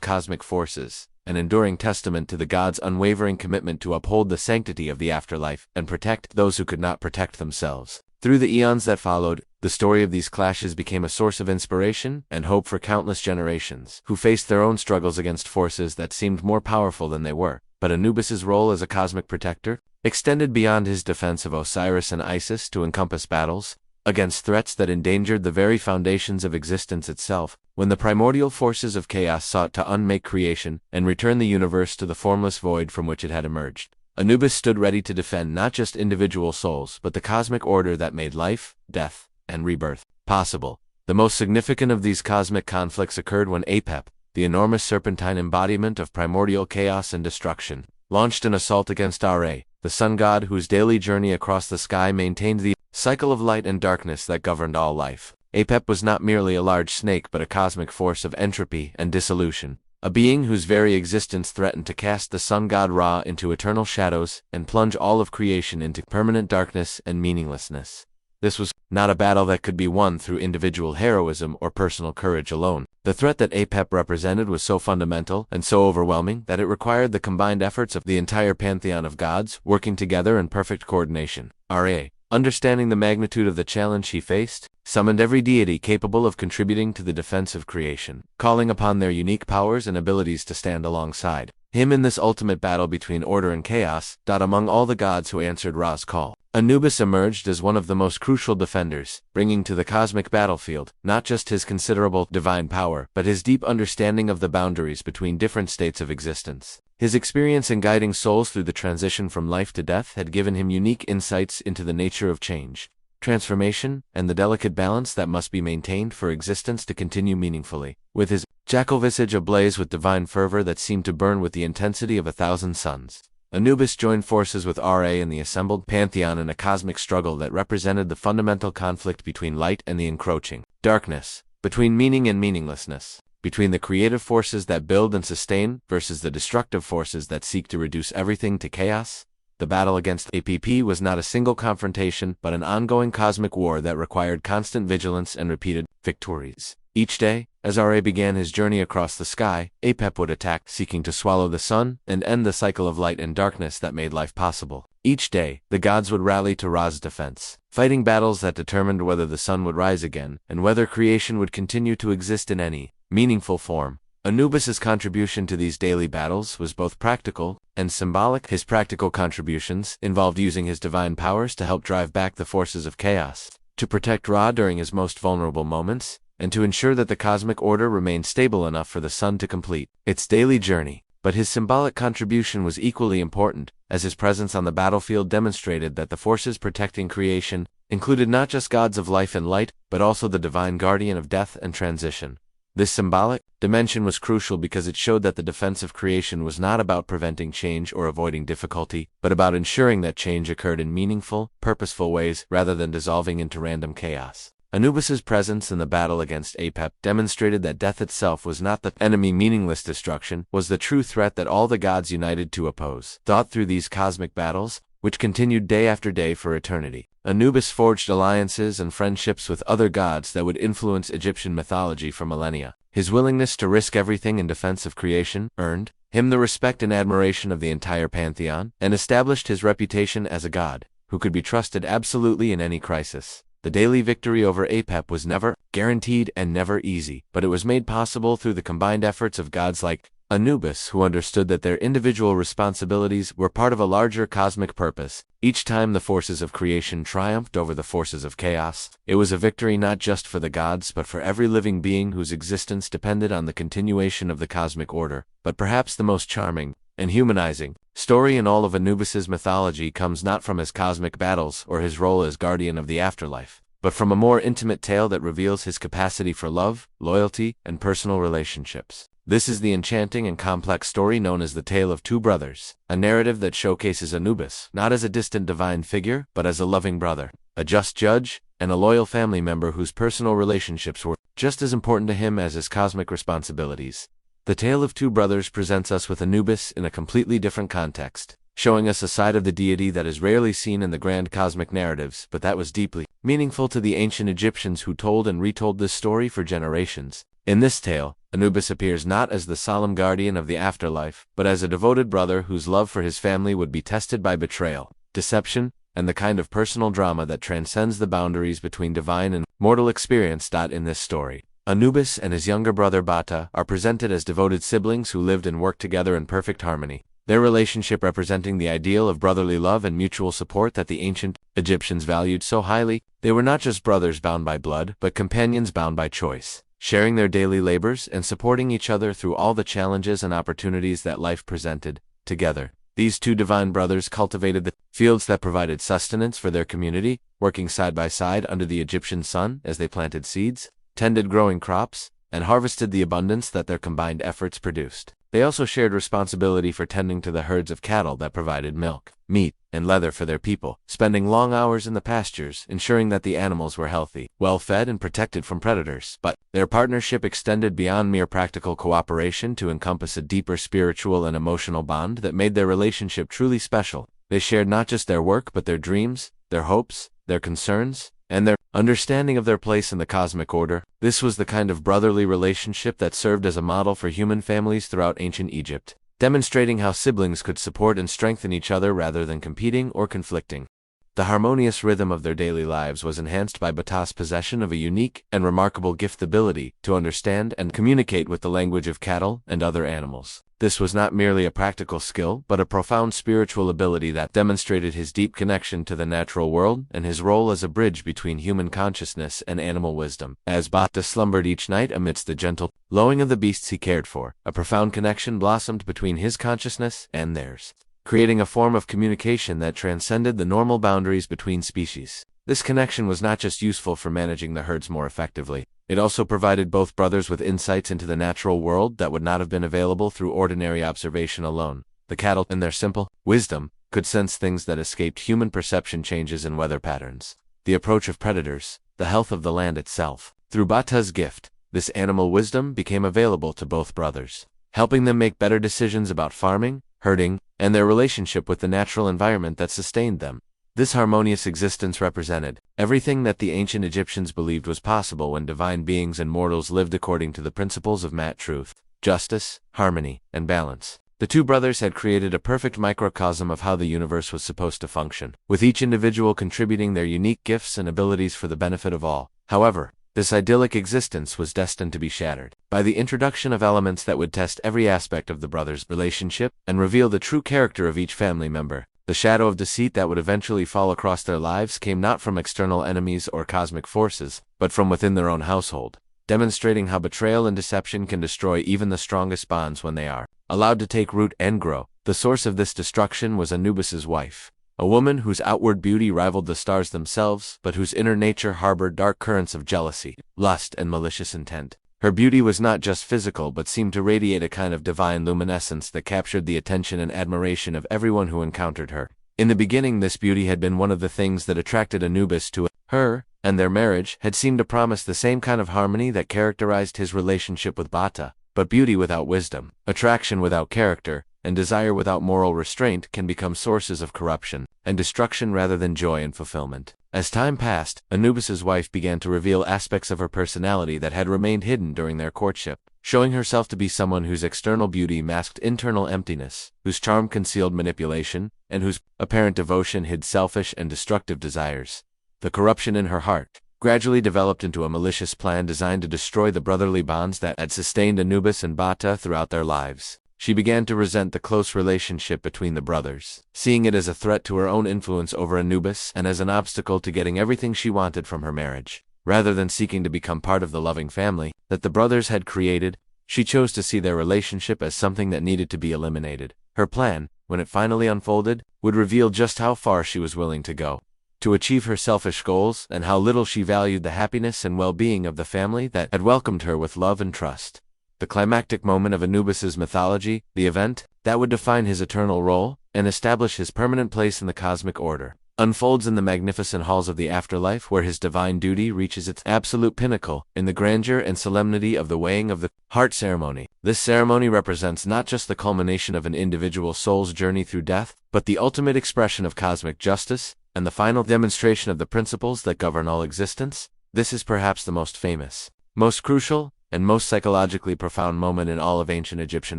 cosmic forces, an enduring testament to the gods' unwavering commitment to uphold the sanctity of the afterlife and protect those who could not protect themselves. Through the eons that followed, the story of these clashes became a source of inspiration and hope for countless generations who faced their own struggles against forces that seemed more powerful than they were. But Anubis's role as a cosmic protector extended beyond his defense of Osiris and Isis to encompass battles against threats that endangered the very foundations of existence itself. When the primordial forces of chaos sought to unmake creation and return the universe to the formless void from which it had emerged, Anubis stood ready to defend not just individual souls but the cosmic order that made life, death, and rebirth possible. The most significant of these cosmic conflicts occurred when Apep, the enormous serpentine embodiment of primordial chaos and destruction, launched an assault against Ra, the sun god whose daily journey across the sky maintained the cycle of light and darkness that governed all life. Apep was not merely a large snake but a cosmic force of entropy and dissolution, a being whose very existence threatened to cast the sun god Ra into eternal shadows and plunge all of creation into permanent darkness and meaninglessness. This was not a battle that could be won through individual heroism or personal courage alone. The threat that Apep represented was so fundamental and so overwhelming that it required the combined efforts of the entire pantheon of gods working together in perfect coordination. Ra, understanding the magnitude of the challenge he faced, summoned every deity capable of contributing to the defense of creation, calling upon their unique powers and abilities to stand alongside him in this ultimate battle between order and chaos. Among all the gods who answered Ra's call, Anubis emerged as one of the most crucial defenders, bringing to the cosmic battlefield not just his considerable divine power, but his deep understanding of the boundaries between different states of existence. His experience in guiding souls through the transition from life to death had given him unique insights into the nature of change, transformation, and the delicate balance that must be maintained for existence to continue meaningfully. With his jackal visage ablaze with divine fervor that seemed to burn with the intensity of 1,000 suns, Anubis joined forces with Ra in the assembled pantheon in a cosmic struggle that represented the fundamental conflict between light and the encroaching darkness, between meaning and meaninglessness, between the creative forces that build and sustain versus the destructive forces that seek to reduce everything to chaos. The battle against APP was not a single confrontation, but an ongoing cosmic war that required constant vigilance and repeated victories. Each day, as Ra began his journey across the sky, APEP would attack, seeking to swallow the sun and end the cycle of light and darkness that made life possible. Each day, the gods would rally to Ra's defense, fighting battles that determined whether the sun would rise again and whether creation would continue to exist in any meaningful form. Anubis's contribution to these daily battles was both practical and symbolic. His practical contributions involved using his divine powers to help drive back the forces of chaos, to protect Ra during his most vulnerable moments, and to ensure that the cosmic order remained stable enough for the sun to complete its daily journey. But his symbolic contribution was equally important, as his presence on the battlefield demonstrated that the forces protecting creation included not just gods of life and light, but also the divine guardian of death and transition. This symbolic dimension was crucial because it showed that the defense of creation was not about preventing change or avoiding difficulty, but about ensuring that change occurred in meaningful, purposeful ways rather than dissolving into random chaos. Anubis's presence in the battle against Apep demonstrated that death itself was not the enemy. Meaningless destruction was the true threat that all the gods united to oppose. Thought through these cosmic battles, which continued day after day for eternity, Anubis forged alliances and friendships with other gods that would influence Egyptian mythology for millennia. His willingness to risk everything in defense of creation earned him the respect and admiration of the entire pantheon, and established his reputation as a god who could be trusted absolutely in any crisis. The daily victory over Apep was never guaranteed and never easy, but it was made possible through the combined efforts of gods like Anubis, who understood that their individual responsibilities were part of a larger cosmic purpose. Each time the forces of creation triumphed over the forces of chaos, it was a victory not just for the gods but for every living being whose existence depended on the continuation of the cosmic order. But perhaps the most charming and humanizing story in all of Anubis's mythology comes not from his cosmic battles or his role as guardian of the afterlife, but from a more intimate tale that reveals his capacity for love, loyalty, and personal relationships. This is the enchanting and complex story known as the Tale of Two Brothers, a narrative that showcases Anubis not as a distant divine figure, but as a loving brother, a just judge, and a loyal family member whose personal relationships were just as important to him as his cosmic responsibilities. The Tale of Two Brothers presents us with Anubis in a completely different context, showing us a side of the deity that is rarely seen in the grand cosmic narratives, but that was deeply meaningful to the ancient Egyptians who told and retold this story for generations. In this tale, Anubis appears not as the solemn guardian of the afterlife, but as a devoted brother whose love for his family would be tested by betrayal, deception, and the kind of personal drama that transcends the boundaries between divine and mortal experience. In this story, Anubis and his younger brother Bata are presented as devoted siblings who lived and worked together in perfect harmony, their relationship representing the ideal of brotherly love and mutual support that the ancient Egyptians valued so highly. They were not just brothers bound by blood, but companions bound by choice, sharing their daily labors and supporting each other through all the challenges and opportunities that life presented. Together, these two divine brothers cultivated the fields that provided sustenance for their community, working side by side under the Egyptian sun as they planted seeds, tended growing crops, and harvested the abundance that their combined efforts produced. They also shared responsibility for tending to the herds of cattle that provided milk, meat, and leather for their people, spending long hours in the pastures, ensuring that the animals were healthy, well-fed, and protected from predators. But their partnership extended beyond mere practical cooperation to encompass a deeper spiritual and emotional bond that made their relationship truly special. They shared not just their work but their dreams, their hopes, their concerns, and their understanding of their place in the cosmic order. This was the kind of brotherly relationship that served as a model for human families throughout ancient Egypt, demonstrating how siblings could support and strengthen each other rather than competing or conflicting. The harmonious rhythm of their daily lives was enhanced by Bata's possession of a unique and remarkable gift: the ability to understand and communicate with the language of cattle and other animals. This was not merely a practical skill, but a profound spiritual ability that demonstrated his deep connection to the natural world and his role as a bridge between human consciousness and animal wisdom. As Bata slumbered each night amidst the gentle lowing of the beasts he cared for, a profound connection blossomed between his consciousness and theirs, creating a form of communication that transcended the normal boundaries between species. This connection was not just useful for managing the herds more effectively, it also provided both brothers with insights into the natural world that would not have been available through ordinary observation alone. The cattle, in their simple wisdom, could sense things that escaped human perception, changes in weather patterns, the approach of predators, the health of the land itself. Through Bata's gift, this animal wisdom became available to both brothers, helping them make better decisions about farming, herding, and their relationship with the natural environment that sustained them. This harmonious existence represented everything that the ancient Egyptians believed was possible when divine beings and mortals lived according to the principles of truth, justice, harmony, and balance. The two brothers had created a perfect microcosm of how the universe was supposed to function, with each individual contributing their unique gifts and abilities for the benefit of all. However, this idyllic existence was destined to be shattered by the introduction of elements that would test every aspect of the brothers' relationship and reveal the true character of each family member. The shadow of deceit that would eventually fall across their lives came not from external enemies or cosmic forces, but from within their own household, demonstrating how betrayal and deception can destroy even the strongest bonds when they are allowed to take root and grow. The source of this destruction was Anubis's wife, a woman whose outward beauty rivaled the stars themselves, but whose inner nature harbored dark currents of jealousy, lust, and malicious intent. Her beauty was not just physical but seemed to radiate a kind of divine luminescence that captured the attention and admiration of everyone who encountered her. In the beginning, this beauty had been one of the things that attracted Anubis to her, and their marriage had seemed to promise the same kind of harmony that characterized his relationship with Bata. But beauty without wisdom, attraction without character, and desire without moral restraint can become sources of corruption and destruction rather than joy and fulfillment. As time passed, Anubis's wife began to reveal aspects of her personality that had remained hidden during their courtship, showing herself to be someone whose external beauty masked internal emptiness, whose charm concealed manipulation, and whose apparent devotion hid selfish and destructive desires. The corruption in her heart gradually developed into a malicious plan designed to destroy the brotherly bonds that had sustained Anubis and Bata throughout their lives. She began to resent the close relationship between the brothers, seeing it as a threat to her own influence over Anubis and as an obstacle to getting everything she wanted from her marriage. Rather than seeking to become part of the loving family that the brothers had created, she chose to see their relationship as something that needed to be eliminated. Her plan, when it finally unfolded, would reveal just how far she was willing to go to achieve her selfish goals and how little she valued the happiness and well-being of the family that had welcomed her with love and trust. The climactic moment of Anubis's mythology, the event that would define his eternal role and establish his permanent place in the cosmic order, unfolds in the magnificent halls of the afterlife, where his divine duty reaches its absolute pinnacle in the grandeur and solemnity of the weighing of the heart ceremony. This ceremony represents not just the culmination of an individual soul's journey through death, but the ultimate expression of cosmic justice and the final demonstration of the principles that govern all existence. This is perhaps the most famous, most crucial, and most psychologically profound moment in all of ancient Egyptian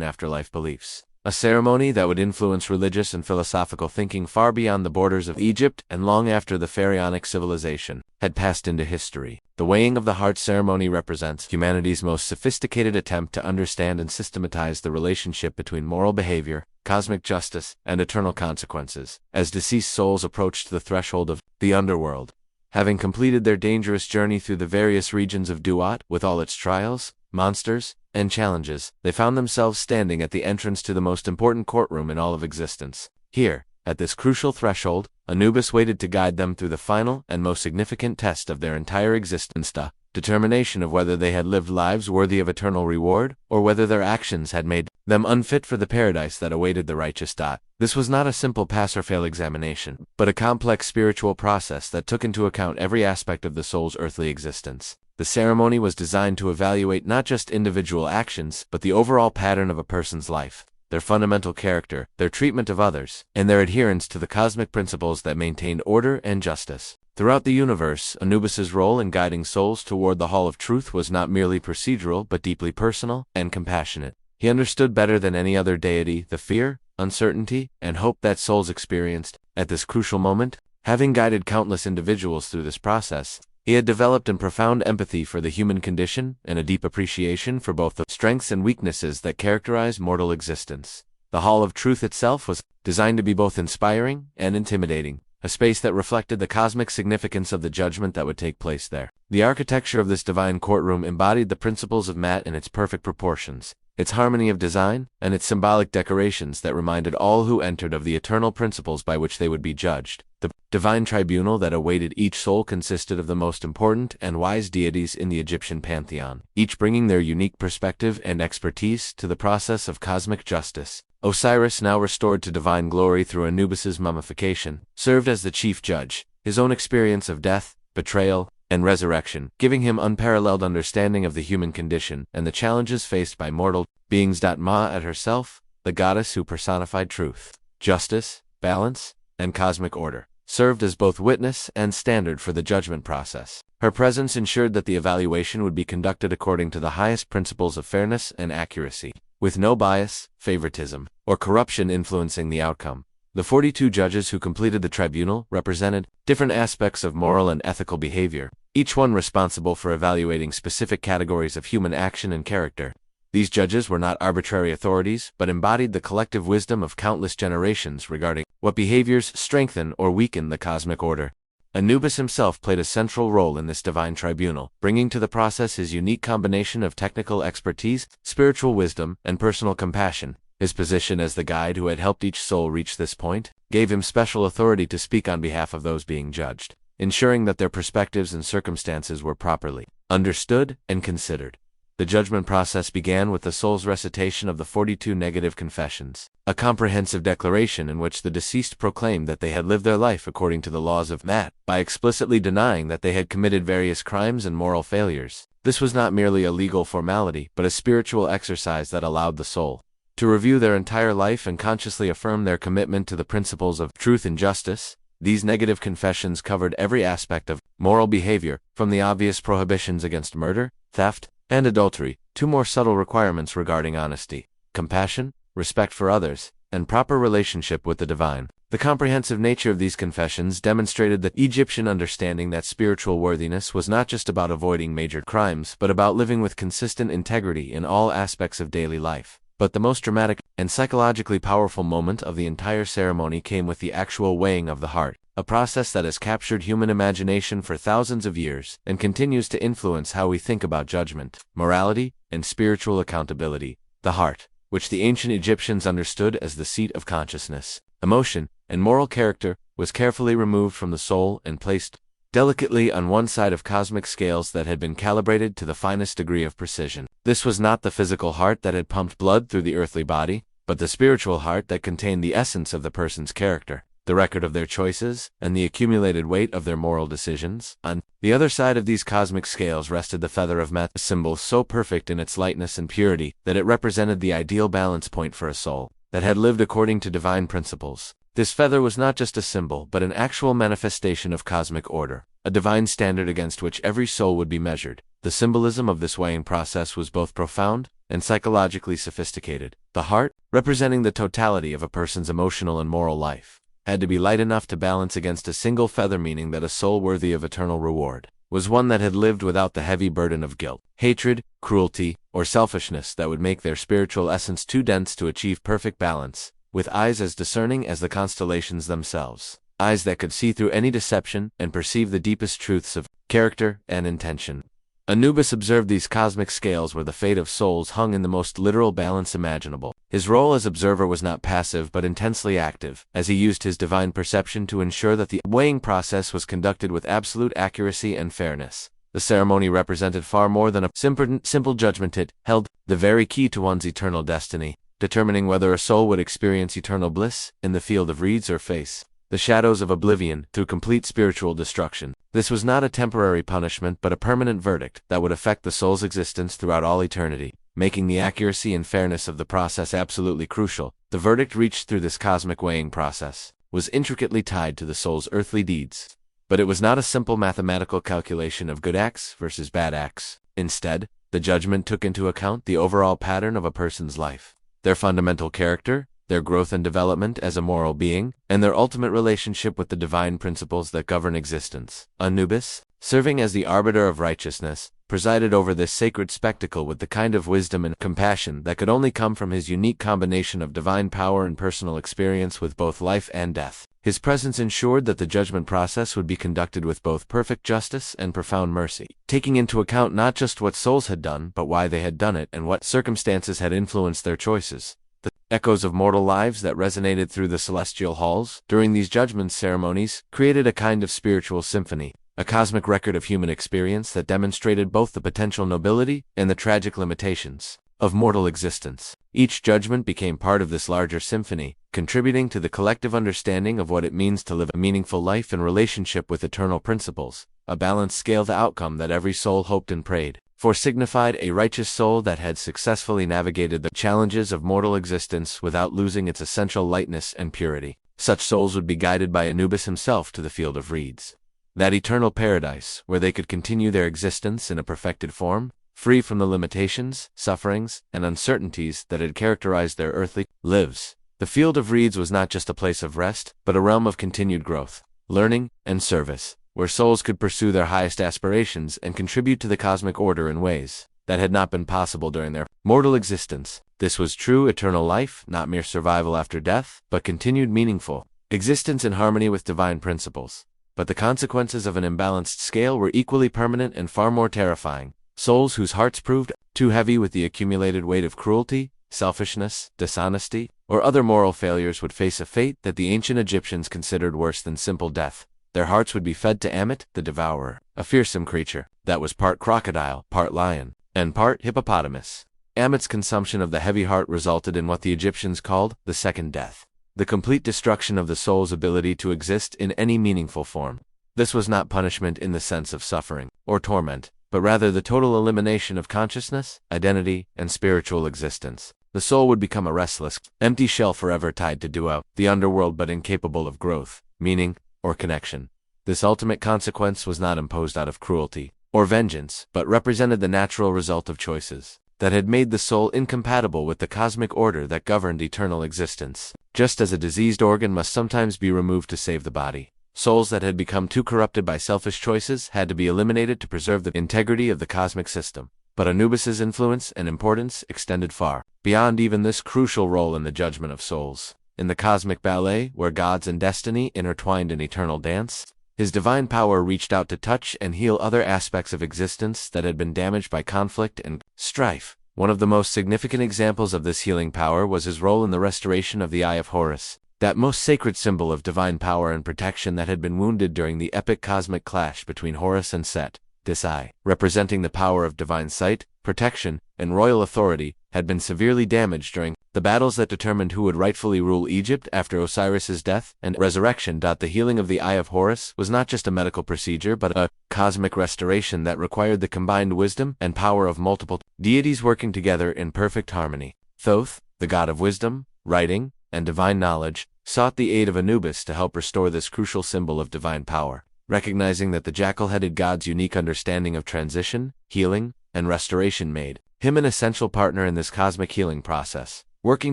afterlife beliefs. A ceremony that would influence religious and philosophical thinking far beyond the borders of Egypt and long after the pharaonic civilization had passed into history. The weighing of the heart ceremony represents humanity's most sophisticated attempt to understand and systematize the relationship between moral behavior, cosmic justice, and eternal consequences, as deceased souls approached the threshold of the underworld. Having completed their dangerous journey through the various regions of Duat, with all its trials, monsters, and challenges, they found themselves standing at the entrance to the most important courtroom in all of existence. Here, at this crucial threshold, Anubis waited to guide them through the final and most significant test of their entire existence, the determination of whether they had lived lives worthy of eternal reward, or whether their actions had made them unfit for the paradise that awaited the righteous. This was not a simple pass-or-fail examination, but a complex spiritual process that took into account every aspect of the soul's earthly existence. The ceremony was designed to evaluate not just individual actions, but the overall pattern of a person's life, their fundamental character, their treatment of others, and their adherence to the cosmic principles that maintained order and justice. Throughout the universe, Anubis's role in guiding souls toward the Hall of Truth was not merely procedural but deeply personal and compassionate. He understood better than any other deity the fear, uncertainty, and hope that souls experienced at this crucial moment. Having guided countless individuals through this process, he had developed a profound empathy for the human condition and a deep appreciation for both the strengths and weaknesses that characterize mortal existence. The Hall of Truth itself was designed to be both inspiring and intimidating, a space that reflected the cosmic significance of the judgment that would take place there. The architecture of this divine courtroom embodied the principles of Mat in its perfect proportions, its harmony of design, and its symbolic decorations that reminded all who entered of the eternal principles by which they would be judged. The divine tribunal that awaited each soul consisted of the most important and wise deities in the Egyptian pantheon, each bringing their unique perspective and expertise to the process of cosmic justice. Osiris, now restored to divine glory through Anubis's mummification, served as the chief judge, his own experience of death, betrayal, and resurrection, giving him unparalleled understanding of the human condition and the challenges faced by mortal beings. Ma'at herself, the goddess who personified truth, justice, balance, and cosmic order, served as both witness and standard for the judgment process. Her presence ensured that the evaluation would be conducted according to the highest principles of fairness and accuracy, with no bias, favoritism, or corruption influencing the outcome. The 42 judges who completed the tribunal represented different aspects of moral and ethical behavior, each one responsible for evaluating specific categories of human action and character. These judges were not arbitrary authorities, but embodied the collective wisdom of countless generations regarding what behaviors strengthen or weaken the cosmic order. Anubis himself played a central role in this divine tribunal, bringing to the process his unique combination of technical expertise, spiritual wisdom, and personal compassion. His position as the guide who had helped each soul reach this point gave him special authority to speak on behalf of those being judged, ensuring that their perspectives and circumstances were properly understood and considered. The judgment process began with the soul's recitation of the 42 negative confessions, a comprehensive declaration in which the deceased proclaimed that they had lived their life according to the laws of Mat, by explicitly denying that they had committed various crimes and moral failures. This was not merely a legal formality, but a spiritual exercise that allowed the soul to review their entire life and consciously affirm their commitment to the principles of truth and justice. These negative confessions covered every aspect of moral behavior, from the obvious prohibitions against murder, theft, and adultery, to more subtle requirements regarding honesty, compassion, respect for others, and proper relationship with the divine. The comprehensive nature of these confessions demonstrated the Egyptian understanding that spiritual worthiness was not just about avoiding major crimes, but about living with consistent integrity in all aspects of daily life. But the most dramatic and psychologically powerful moment of the entire ceremony came with the actual weighing of the heart, a process that has captured human imagination for thousands of years and continues to influence how we think about judgment, morality, and spiritual accountability. The heart, which the ancient Egyptians understood as the seat of consciousness, emotion, and moral character, was carefully removed from the soul and placed delicately on one side of cosmic scales that had been calibrated to the finest degree of precision. This was not the physical heart that had pumped blood through the earthly body, but the spiritual heart that contained the essence of the person's character, the record of their choices, and the accumulated weight of their moral decisions. On the other side of these cosmic scales rested the feather of Met, a symbol so perfect in its lightness and purity that it represented the ideal balance point for a soul that had lived according to divine principles. This feather was not just a symbol, but an actual manifestation of cosmic order, a divine standard against which every soul would be measured. The symbolism of this weighing process was both profound and psychologically sophisticated. The heart, representing the totality of a person's emotional and moral life, had to be light enough to balance against a single feather, meaning that a soul worthy of eternal reward was one that had lived without the heavy burden of guilt, hatred, cruelty, or selfishness that would make their spiritual essence too dense to achieve perfect balance, with eyes as discerning as the constellations themselves, eyes that could see through any deception and perceive the deepest truths of character and intention. Anubis observed these cosmic scales where the fate of souls hung in the most literal balance imaginable. His role as observer was not passive but intensely active, as he used his divine perception to ensure that the weighing process was conducted with absolute accuracy and fairness. The ceremony represented far more than a simple judgment. It held the very key to one's eternal destiny, determining whether a soul would experience eternal bliss in the field of reeds or face the shadows of oblivion through complete spiritual destruction. This was not a temporary punishment but a permanent verdict that would affect the soul's existence throughout all eternity, making the accuracy and fairness of the process absolutely crucial. The verdict reached through this cosmic weighing process was intricately tied to the soul's earthly deeds. But it was not a simple mathematical calculation of good acts versus bad acts. Instead, the judgment took into account the overall pattern of a person's life, their fundamental character, their growth and development as a moral being, and their ultimate relationship with the divine principles that govern existence. Anubis, serving as the arbiter of righteousness, presided over this sacred spectacle with the kind of wisdom and compassion that could only come from his unique combination of divine power and personal experience with both life and death. His presence ensured that the judgment process would be conducted with both perfect justice and profound mercy, taking into account not just what souls had done, but why they had done it and what circumstances had influenced their choices. The echoes of mortal lives that resonated through the celestial halls during these judgment ceremonies created a kind of spiritual symphony, a cosmic record of human experience that demonstrated both the potential nobility and the tragic limitations of mortal existence. Each judgment became part of this larger symphony, contributing to the collective understanding of what it means to live a meaningful life in relationship with eternal principles, a balanced scale. The outcome that every soul hoped and prayed for signified a righteous soul that had successfully navigated the challenges of mortal existence without losing its essential lightness and purity. Such souls would be guided by Anubis himself to the field of reeds, that eternal paradise where they could continue their existence in a perfected form, free from the limitations, sufferings, and uncertainties that had characterized their earthly lives. The field of reeds was not just a place of rest, but a realm of continued growth, learning, and service, where souls could pursue their highest aspirations and contribute to the cosmic order in ways that had not been possible during their mortal existence. This was true eternal life, not mere survival after death, but continued meaningful existence in harmony with divine principles. But the consequences of an imbalanced scale were equally permanent and far more terrifying. Souls whose hearts proved too heavy with the accumulated weight of cruelty, selfishness, dishonesty, or other moral failures would face a fate that the ancient Egyptians considered worse than simple death. Their hearts would be fed to Ammit, the devourer, a fearsome creature that was part crocodile, part lion, and part hippopotamus. Ammit's consumption of the heavy heart resulted in what the Egyptians called the second death, the complete destruction of the soul's ability to exist in any meaningful form. This was not punishment in the sense of suffering or torment, but rather the total elimination of consciousness, identity, and spiritual existence. The soul would become a restless, empty shell forever tied to Dua, the underworld, but incapable of growth, meaning, or connection. This ultimate consequence was not imposed out of cruelty or vengeance, but represented the natural result of choices that had made the soul incompatible with the cosmic order that governed eternal existence. Just as a diseased organ must sometimes be removed to save the body, souls that had become too corrupted by selfish choices had to be eliminated to preserve the integrity of the cosmic system. But Anubis's influence and importance extended far beyond even this crucial role in the judgment of souls. In the cosmic ballet, where gods and destiny intertwined in eternal dance, his divine power reached out to touch and heal other aspects of existence that had been damaged by conflict and strife. One of the most significant examples of this healing power was his role in the restoration of the Eye of Horus, that most sacred symbol of divine power and protection that had been wounded during the epic cosmic clash between Horus and Set. This eye, representing the power of divine sight, protection, and royal authority, had been severely damaged during the battles that determined who would rightfully rule Egypt after Osiris's death and resurrection. The healing of the Eye of Horus was not just a medical procedure but a cosmic restoration that required the combined wisdom and power of multiple deities working together in perfect harmony. Thoth, the god of wisdom, writing, and divine knowledge, sought the aid of Anubis to help restore this crucial symbol of divine power, recognizing that the jackal-headed god's unique understanding of transition, healing, and restoration made him an essential partner in this cosmic healing process. Working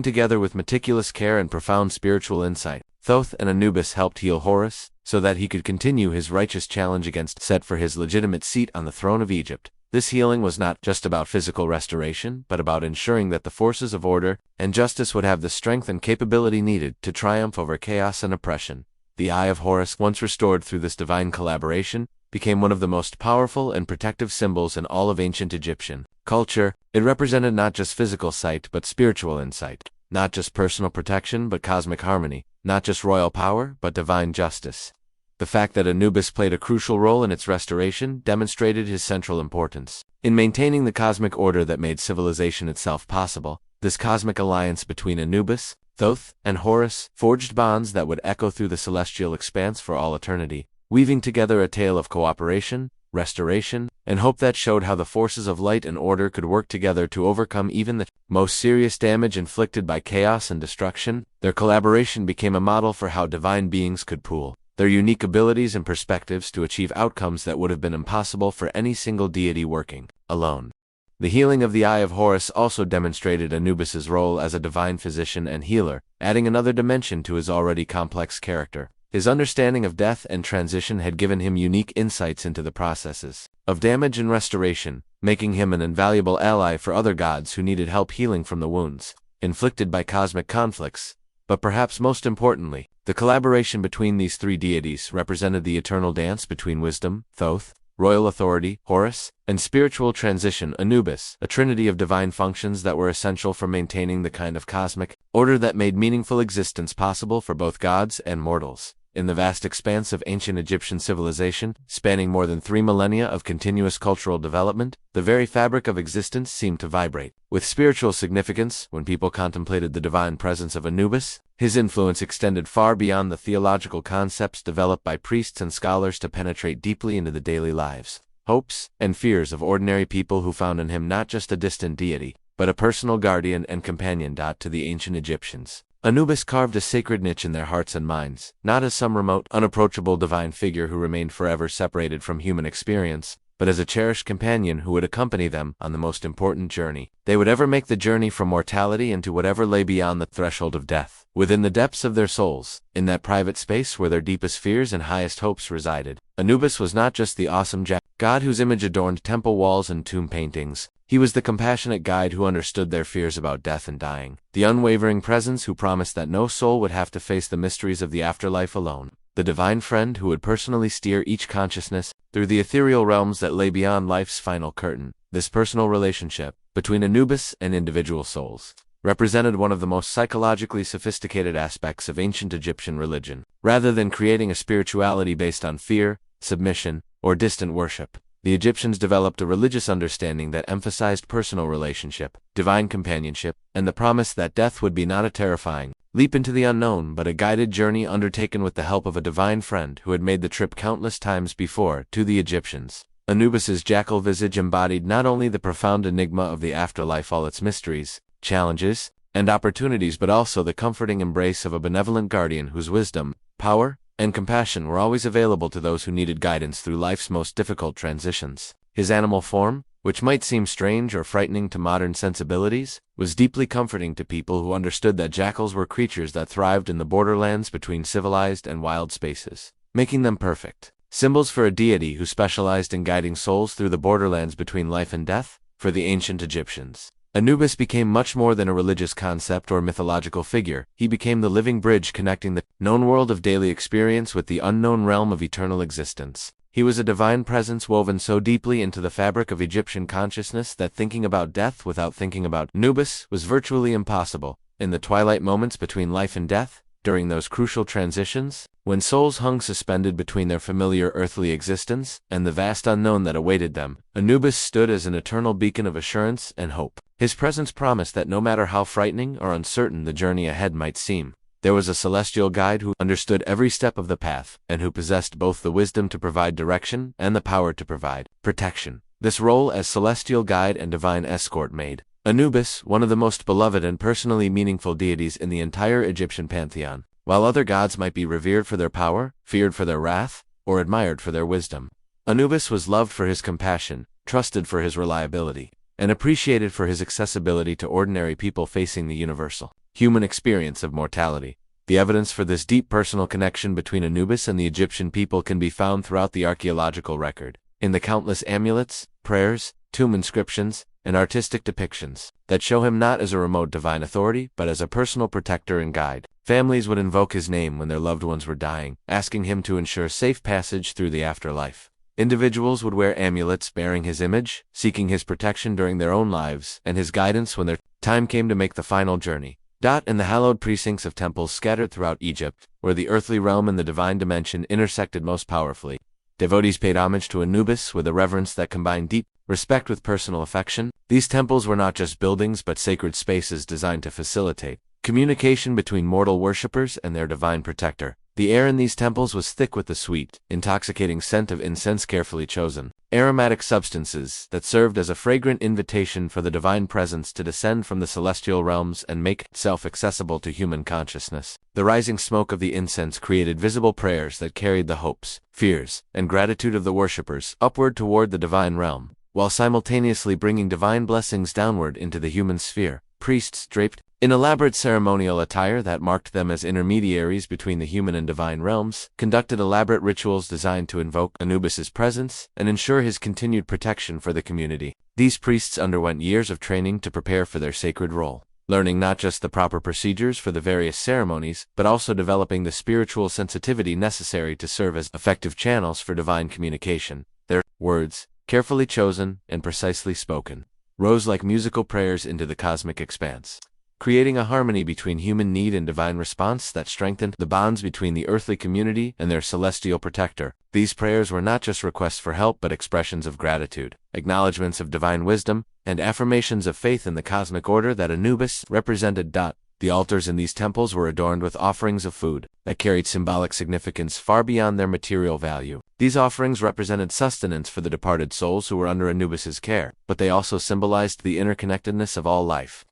together with meticulous care and profound spiritual insight, Thoth and Anubis helped heal Horus so that he could continue his righteous challenge against Set for his legitimate seat on the throne of Egypt. This healing was not just about physical restoration, but about ensuring that the forces of order and justice would have the strength and capability needed to triumph over chaos and oppression. The Eye of Horus, once restored through this divine collaboration, became one of the most powerful and protective symbols in all of ancient Egyptian culture. It represented not just physical sight but spiritual insight, not just personal protection but cosmic harmony, not just royal power but divine justice. The fact that Anubis played a crucial role in its restoration demonstrated his central importance in maintaining the cosmic order that made civilization itself possible. This cosmic alliance between Anubis, Thoth, and Horus forged bonds that would echo through the celestial expanse for all eternity, weaving together a tale of cooperation, restoration, and hope that showed how the forces of light and order could work together to overcome even the most serious damage inflicted by chaos and destruction. Their collaboration became a model for how divine beings could pool their unique abilities and perspectives to achieve outcomes that would have been impossible for any single deity working alone. The healing of the Eye of Horus also demonstrated Anubis's role as a divine physician and healer, adding another dimension to his already complex character. His understanding of death and transition had given him unique insights into the processes of damage and restoration, making him an invaluable ally for other gods who needed help healing from the wounds inflicted by cosmic conflicts. But perhaps most importantly, the collaboration between these three deities represented the eternal dance between wisdom, Thoth, royal authority, Horus, and spiritual transition, Anubis, a trinity of divine functions that were essential for maintaining the kind of cosmic order that made meaningful existence possible for both gods and mortals. In the vast expanse of ancient Egyptian civilization, spanning more than 3 millennia of continuous cultural development, the very fabric of existence seemed to vibrate with spiritual significance. When people contemplated the divine presence of Anubis, his influence extended far beyond the theological concepts developed by priests and scholars to penetrate deeply into the daily lives, hopes, and fears of ordinary people who found in him not just a distant deity, but a personal guardian and companion. To the ancient Egyptians, Anubis carved a sacred niche in their hearts and minds, not as some remote, unapproachable divine figure who remained forever separated from human experience, but as a cherished companion who would accompany them on the most important journey they would ever make, the journey from mortality into whatever lay beyond the threshold of death. Within the depths of their souls, in that private space where their deepest fears and highest hopes resided, Anubis was not just the awesome god whose image adorned temple walls and tomb paintings. He was the compassionate guide who understood their fears about death and dying, the unwavering presence who promised that no soul would have to face the mysteries of the afterlife alone, the divine friend who would personally steer each consciousness through the ethereal realms that lay beyond life's final curtain. This personal relationship between Anubis and individual souls represented one of the most psychologically sophisticated aspects of ancient Egyptian religion. Rather than creating a spirituality based on fear, submission, or distant worship, the Egyptians developed a religious understanding that emphasized personal relationship, divine companionship, and the promise that death would be not a terrifying leap into the unknown but a guided journey undertaken with the help of a divine friend who had made the trip countless times before. To the Egyptians, Anubis's jackal visage embodied not only the profound enigma of the afterlife, all its mysteries, challenges, and opportunities, but also the comforting embrace of a benevolent guardian whose wisdom, power, and compassion were always available to those who needed guidance through life's most difficult transitions. His animal form, which might seem strange or frightening to modern sensibilities, was deeply comforting to people who understood that jackals were creatures that thrived in the borderlands between civilized and wild spaces, making them perfect symbols for a deity who specialized in guiding souls through the borderlands between life and death. For the ancient Egyptians, Anubis became much more than a religious concept or mythological figure. He became the living bridge connecting the known world of daily experience with the unknown realm of eternal existence. He was a divine presence woven so deeply into the fabric of Egyptian consciousness that thinking about death without thinking about Anubis was virtually impossible. In the twilight moments between life and death, during those crucial transitions, when souls hung suspended between their familiar earthly existence and the vast unknown that awaited them, Anubis stood as an eternal beacon of assurance and hope. His presence promised that no matter how frightening or uncertain the journey ahead might seem, there was a celestial guide who understood every step of the path and who possessed both the wisdom to provide direction and the power to provide protection. This role as celestial guide and divine escort made Anubis one of the most beloved and personally meaningful deities in the entire Egyptian pantheon. While other gods might be revered for their power, feared for their wrath, or admired for their wisdom, Anubis was loved for his compassion, trusted for his reliability, and appreciated for his accessibility to ordinary people facing the universal human experience of mortality. The evidence for this deep personal connection between Anubis and the Egyptian people can be found throughout the archaeological record, in the countless amulets, prayers, tomb inscriptions, and artistic depictions that show him not as a remote divine authority but as a personal protector and guide. Families would invoke his name when their loved ones were dying, asking him to ensure safe passage through the afterlife. Individuals would wear amulets bearing his image, seeking his protection during their own lives and his guidance when their time came to make the final journey. In the hallowed precincts of temples scattered throughout Egypt, where the earthly realm and the divine dimension intersected most powerfully, devotees paid homage to Anubis with a reverence that combined deep respect with personal affection. These temples were not just buildings but sacred spaces designed to facilitate communication between mortal worshippers and their divine protector. The air in these temples was thick with the sweet, intoxicating scent of incense, carefully chosen aromatic substances that served as a fragrant invitation for the divine presence to descend from the celestial realms and make itself accessible to human consciousness. The rising smoke of the incense created visible prayers that carried the hopes, fears, and gratitude of the worshippers upward toward the divine realm, while simultaneously bringing divine blessings downward into the human sphere. Priests, draped in elaborate ceremonial attire that marked them as intermediaries between the human and divine realms, conducted elaborate rituals designed to invoke Anubis's presence and ensure his continued protection for the community. These priests underwent years of training to prepare for their sacred role, learning not just the proper procedures for the various ceremonies, but also developing the spiritual sensitivity necessary to serve as effective channels for divine communication. Their words, carefully chosen and precisely spoken, rose like musical prayers into the cosmic expanse, creating a harmony between human need and divine response that strengthened the bonds between the earthly community and their celestial protector. These prayers were not just requests for help but expressions of gratitude, acknowledgments of divine wisdom, and affirmations of faith in the cosmic order that Anubis represented. The altars in these temples were adorned with offerings of food that carried symbolic significance far beyond their material value. These offerings represented sustenance for the departed souls who were under Anubis's care, but they also symbolized the interconnectedness of all life,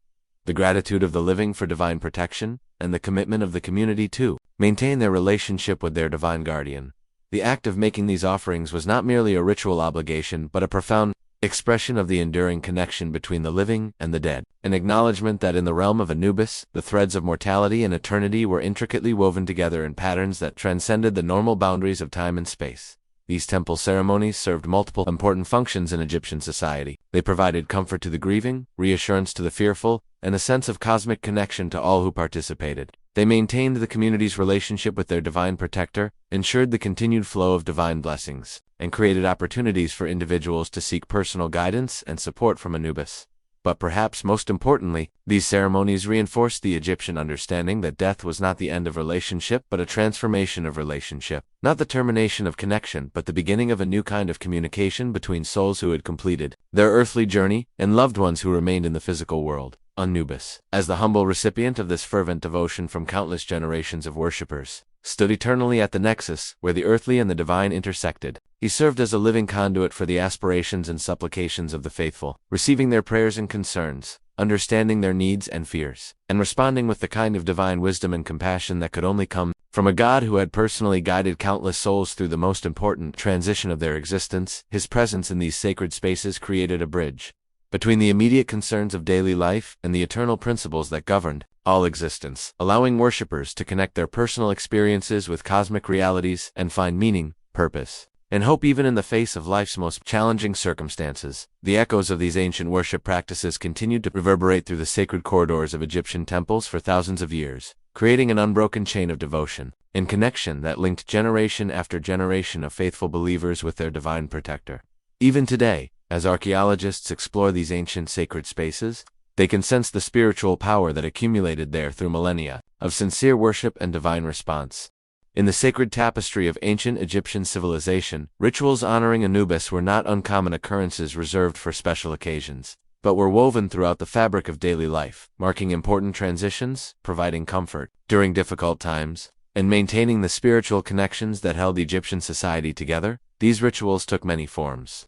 the gratitude of the living for divine protection, and the commitment of the community to maintain their relationship with their divine guardian. The act of making these offerings was not merely a ritual obligation but a profound expression of the enduring connection between the living and the dead, an acknowledgement that in the realm of Anubis, the threads of mortality and eternity were intricately woven together in patterns that transcended the normal boundaries of time and space. These temple ceremonies served multiple important functions in Egyptian society. They provided comfort to the grieving, reassurance to the fearful, and a sense of cosmic connection to all who participated. They maintained the community's relationship with their divine protector, ensured the continued flow of divine blessings, and created opportunities for individuals to seek personal guidance and support from Anubis. But perhaps most importantly, these ceremonies reinforced the Egyptian understanding that death was not the end of relationship but a transformation of relationship, not the termination of connection but the beginning of a new kind of communication between souls who had completed their earthly journey and loved ones who remained in the physical world. Anubis, as the humble recipient of this fervent devotion from countless generations of worshippers, stood eternally at the nexus where the earthly and the divine intersected. He served as a living conduit for the aspirations and supplications of the faithful, receiving their prayers and concerns, understanding their needs and fears, and responding with the kind of divine wisdom and compassion that could only come from a God who had personally guided countless souls through the most important transition of their existence. His presence in these sacred spaces created a bridge between the immediate concerns of daily life and the eternal principles that governed all existence, allowing worshippers to connect their personal experiences with cosmic realities and find meaning, purpose, and hope even in the face of life's most challenging circumstances. The echoes of these ancient worship practices continued to reverberate through the sacred corridors of Egyptian temples for thousands of years, creating an unbroken chain of devotion and connection that linked generation after generation of faithful believers with their divine protector. Even today, as archaeologists explore these ancient sacred spaces, they can sense the spiritual power that accumulated there through millennia of sincere worship and divine response. In the sacred tapestry of ancient Egyptian civilization, rituals honoring Anubis were not uncommon occurrences reserved for special occasions, but were woven throughout the fabric of daily life, marking important transitions, providing comfort during difficult times, and maintaining the spiritual connections that held Egyptian society together. These rituals took many forms,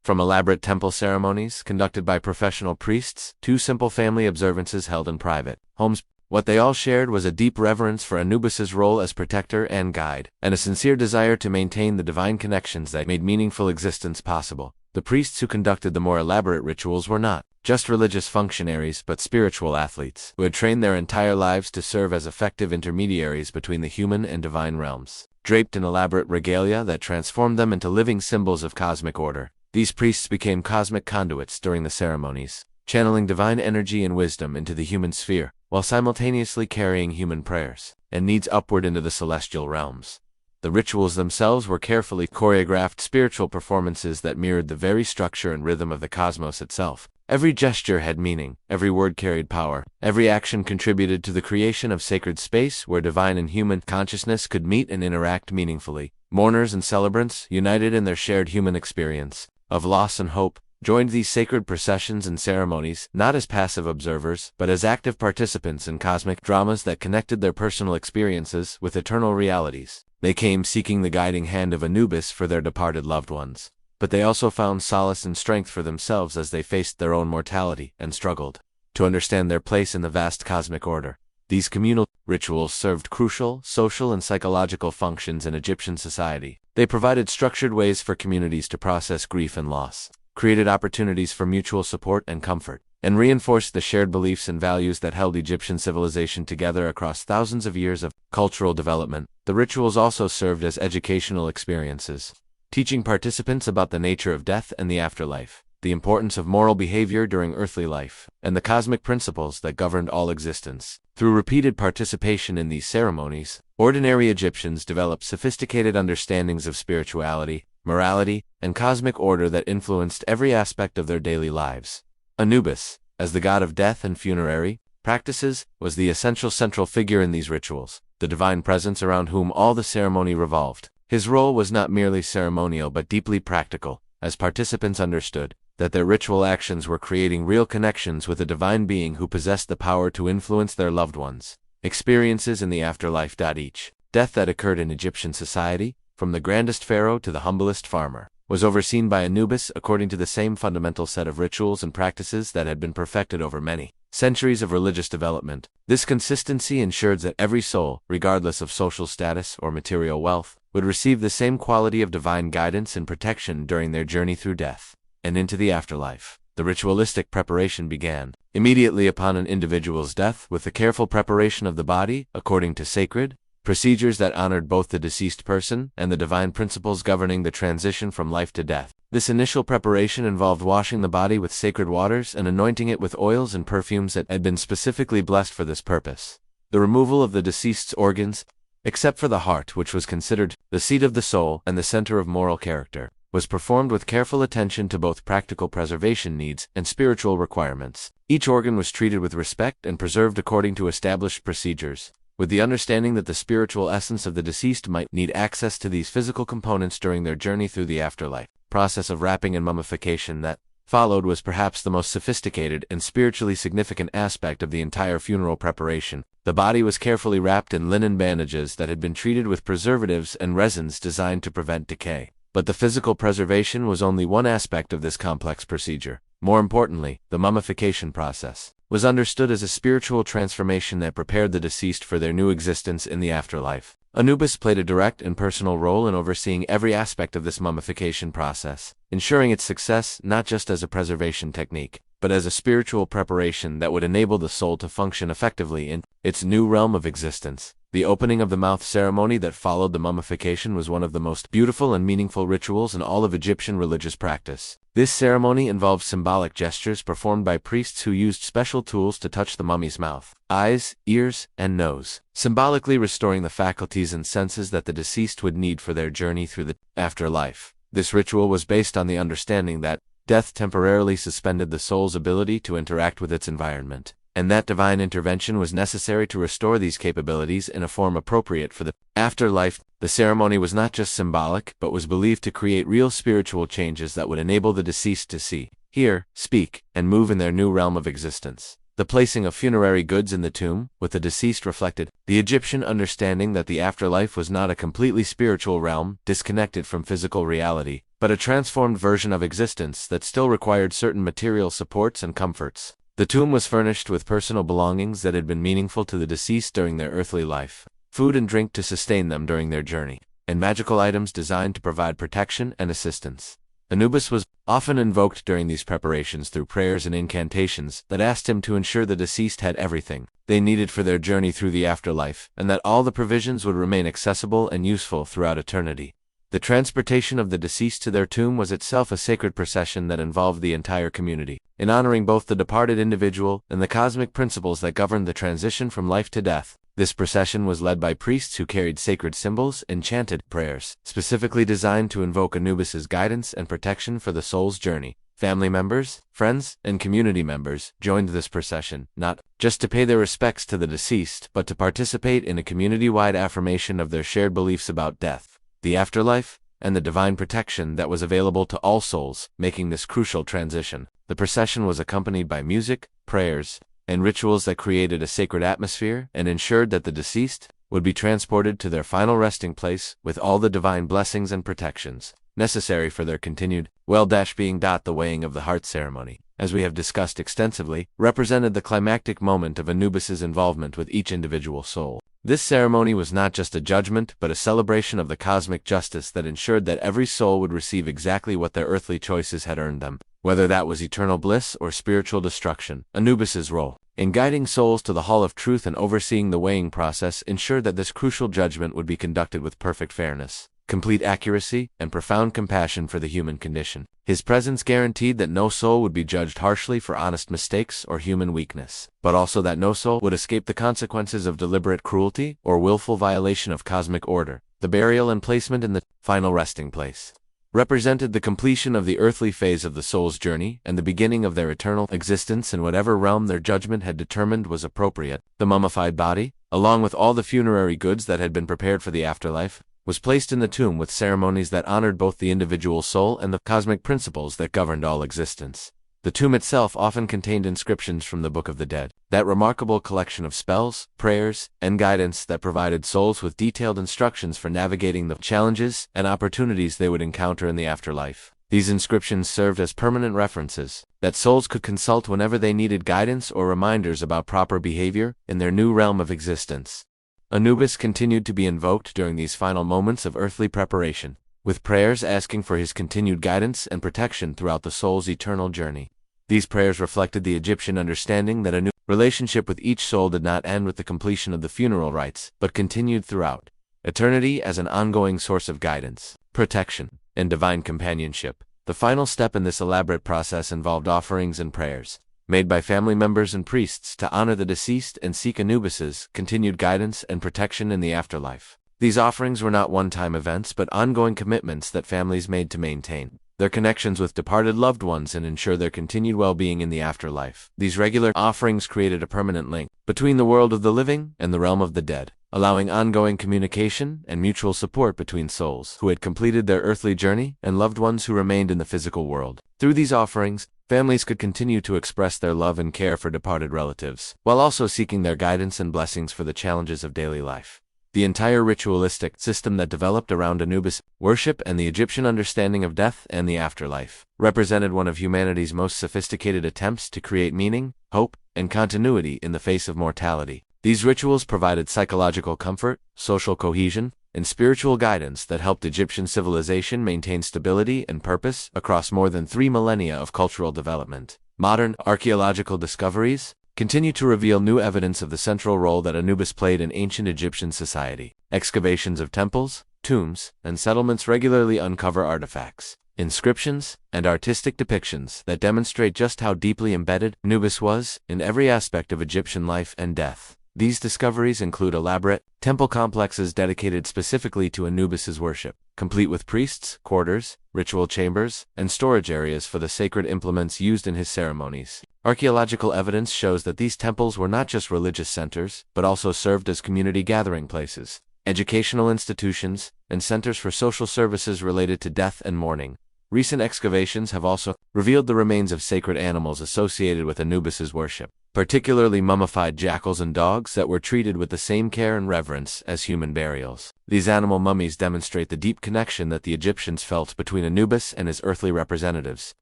from elaborate temple ceremonies conducted by professional priests to simple family observances held in private homes. What they all shared was a deep reverence for Anubis's role as protector and guide, and a sincere desire to maintain the divine connections that made meaningful existence possible. The priests who conducted the more elaborate rituals were not just religious functionaries but spiritual athletes who had trained their entire lives to serve as effective intermediaries between the human and divine realms. Draped in elaborate regalia that transformed them into living symbols of cosmic order, these priests became cosmic conduits during the ceremonies, channeling divine energy and wisdom into the human sphere, while simultaneously carrying human prayers and needs upward into the celestial realms. The rituals themselves were carefully choreographed spiritual performances that mirrored the very structure and rhythm of the cosmos itself. Every gesture had meaning, every word carried power, every action contributed to the creation of sacred space where divine and human consciousness could meet and interact meaningfully. Mourners and celebrants, united in their shared human experience of loss and hope, joined these sacred processions and ceremonies not as passive observers but as active participants in cosmic dramas that connected their personal experiences with eternal realities. They came seeking the guiding hand of Anubis for their departed loved ones, but they also found solace and strength for themselves as they faced their own mortality and struggled to understand their place in the vast cosmic order. These communal rituals served crucial social and psychological functions in Egyptian society. They provided structured ways for communities to process grief and loss, created opportunities for mutual support and comfort, and reinforced the shared beliefs and values that held Egyptian civilization together across thousands of years of cultural development. The rituals also served as educational experiences, teaching participants about the nature of death and the afterlife, the importance of moral behavior during earthly life, and the cosmic principles that governed all existence. Through repeated participation in these ceremonies, ordinary Egyptians developed sophisticated understandings of spirituality, morality, and cosmic order that influenced every aspect of their daily lives. Anubis, as the god of death and funerary practices, was the essential central figure in these rituals, the divine presence around whom all the ceremony revolved. His role was not merely ceremonial but deeply practical, as participants understood that their ritual actions were creating real connections with a divine being who possessed the power to influence their loved ones. Experiences in the afterlife. Each death that occurred in Egyptian society, from the grandest pharaoh to the humblest farmer, was overseen by Anubis according to the same fundamental set of rituals and practices that had been perfected over many centuries of religious development. This consistency ensured that every soul, regardless of social status or material wealth, would receive the same quality of divine guidance and protection during their journey through death and into the afterlife. The ritualistic preparation began immediately upon an individual's death with the careful preparation of the body according to sacred procedures that honored both the deceased person and the divine principles governing the transition from life to death. This initial preparation involved washing the body with sacred waters and anointing it with oils and perfumes that had been specifically blessed for this purpose. The removal of the deceased's organs, except for the heart, which was considered the seat of the soul and the center of moral character, was performed with careful attention to both practical preservation needs and spiritual requirements. Each organ was treated with respect and preserved according to established procedures, with the understanding that the spiritual essence of the deceased might need access to these physical components during their journey through the afterlife. Process of wrapping and mummification that followed was perhaps the most sophisticated and spiritually significant aspect of the entire funeral preparation. The body was carefully wrapped in linen bandages that had been treated with preservatives and resins designed to prevent decay. But the physical preservation was only one aspect of this complex procedure. More importantly, the mummification process was understood as a spiritual transformation that prepared the deceased for their new existence in the afterlife. Anubis played a direct and personal role in overseeing every aspect of this mummification process, ensuring its success not just as a preservation technique, but as a spiritual preparation that would enable the soul to function effectively in its new realm of existence. The opening of the mouth ceremony that followed the mummification was one of the most beautiful and meaningful rituals in all of Egyptian religious practice. This ceremony involved symbolic gestures performed by priests who used special tools to touch the mummy's mouth, eyes, ears, and nose, symbolically restoring the faculties and senses that the deceased would need for their journey through the afterlife. This ritual was based on the understanding that death temporarily suspended the soul's ability to interact with its environment, and that divine intervention was necessary to restore these capabilities in a form appropriate for the afterlife. The ceremony was not just symbolic, but was believed to create real spiritual changes that would enable the deceased to see, hear, speak, and move in their new realm of existence. The placing of funerary goods in the tomb with the deceased reflected the Egyptian understanding that the afterlife was not a completely spiritual realm disconnected from physical reality, but a transformed version of existence that still required certain material supports and comforts. The tomb was furnished with personal belongings that had been meaningful to the deceased during their earthly life, food and drink to sustain them during their journey, and magical items designed to provide protection and assistance. Anubis was often invoked during these preparations through prayers and incantations that asked him to ensure the deceased had everything they needed for their journey through the afterlife, and that all the provisions would remain accessible and useful throughout eternity. The transportation of the deceased to their tomb was itself a sacred procession that involved the entire community, in honoring both the departed individual and the cosmic principles that governed the transition from life to death. This procession was led by priests who carried sacred symbols and chanted prayers, specifically designed to invoke Anubis's guidance and protection for the soul's journey. Family members, friends, and community members joined this procession, not just to pay their respects to the deceased, but to participate in a community-wide affirmation of their shared beliefs about death, the afterlife, and the divine protection that was available to all souls, making this crucial transition. The procession was accompanied by music, prayers, and rituals that created a sacred atmosphere and ensured that the deceased would be transported to their final resting place with all the divine blessings and protections necessary for their continued well-being. The weighing of the heart ceremony, as we have discussed extensively, represented the climactic moment of Anubis's involvement with each individual soul. This ceremony was not just a judgment but a celebration of the cosmic justice that ensured that every soul would receive exactly what their earthly choices had earned them, whether that was eternal bliss or spiritual destruction. Anubis's role in guiding souls to the Hall of Truth and overseeing the weighing process ensured that this crucial judgment would be conducted with perfect fairness, complete accuracy, and profound compassion for the human condition. His presence guaranteed that no soul would be judged harshly for honest mistakes or human weakness, but also that no soul would escape the consequences of deliberate cruelty or willful violation of cosmic order. The burial and placement in the final resting place represented the completion of the earthly phase of the soul's journey and the beginning of their eternal existence in whatever realm their judgment had determined was appropriate. The mummified body, along with all the funerary goods that had been prepared for the afterlife, was placed in the tomb with ceremonies that honored both the individual soul and the cosmic principles that governed all existence. The tomb itself often contained inscriptions from the Book of the Dead, that remarkable collection of spells, prayers, and guidance that provided souls with detailed instructions for navigating the challenges and opportunities they would encounter in the afterlife. These inscriptions served as permanent references that souls could consult whenever they needed guidance or reminders about proper behavior in their new realm of existence. Anubis continued to be invoked during these final moments of earthly preparation, with prayers asking for his continued guidance and protection throughout the soul's eternal journey. These prayers reflected the Egyptian understanding that a new relationship with each soul did not end with the completion of the funeral rites, but continued throughout eternity as an ongoing source of guidance, protection, and divine companionship. The final step in this elaborate process involved offerings and prayers, made by family members and priests to honor the deceased and seek Anubis's continued guidance and protection in the afterlife. These offerings were not one-time events but ongoing commitments that families made to maintain their connections with departed loved ones and ensure their continued well-being in the afterlife. These regular offerings created a permanent link between the world of the living and the realm of the dead, allowing ongoing communication and mutual support between souls who had completed their earthly journey and loved ones who remained in the physical world. Through these offerings, families could continue to express their love and care for departed relatives, while also seeking their guidance and blessings for the challenges of daily life. The entire ritualistic system that developed around Anubis worship and the Egyptian understanding of death and the afterlife represented one of humanity's most sophisticated attempts to create meaning, hope, and continuity in the face of mortality. These rituals provided psychological comfort, social cohesion, and spiritual guidance that helped Egyptian civilization maintain stability and purpose across more than 3 millennia of cultural development. Modern archaeological discoveries continue to reveal new evidence of the central role that Anubis played in ancient Egyptian society. Excavations of temples, tombs, and settlements regularly uncover artifacts, inscriptions, and artistic depictions that demonstrate just how deeply embedded Anubis was in every aspect of Egyptian life and death. These discoveries include elaborate temple complexes dedicated specifically to Anubis's worship, complete with priests' quarters, ritual chambers, and storage areas for the sacred implements used in his ceremonies. Archaeological evidence shows that these temples were not just religious centers, but also served as community gathering places, educational institutions, and centers for social services related to death and mourning. Recent excavations have also revealed the remains of sacred animals associated with Anubis's worship, particularly mummified jackals and dogs that were treated with the same care and reverence as human burials. These animal mummies demonstrate the deep connection that the Egyptians felt between Anubis and his earthly representatives,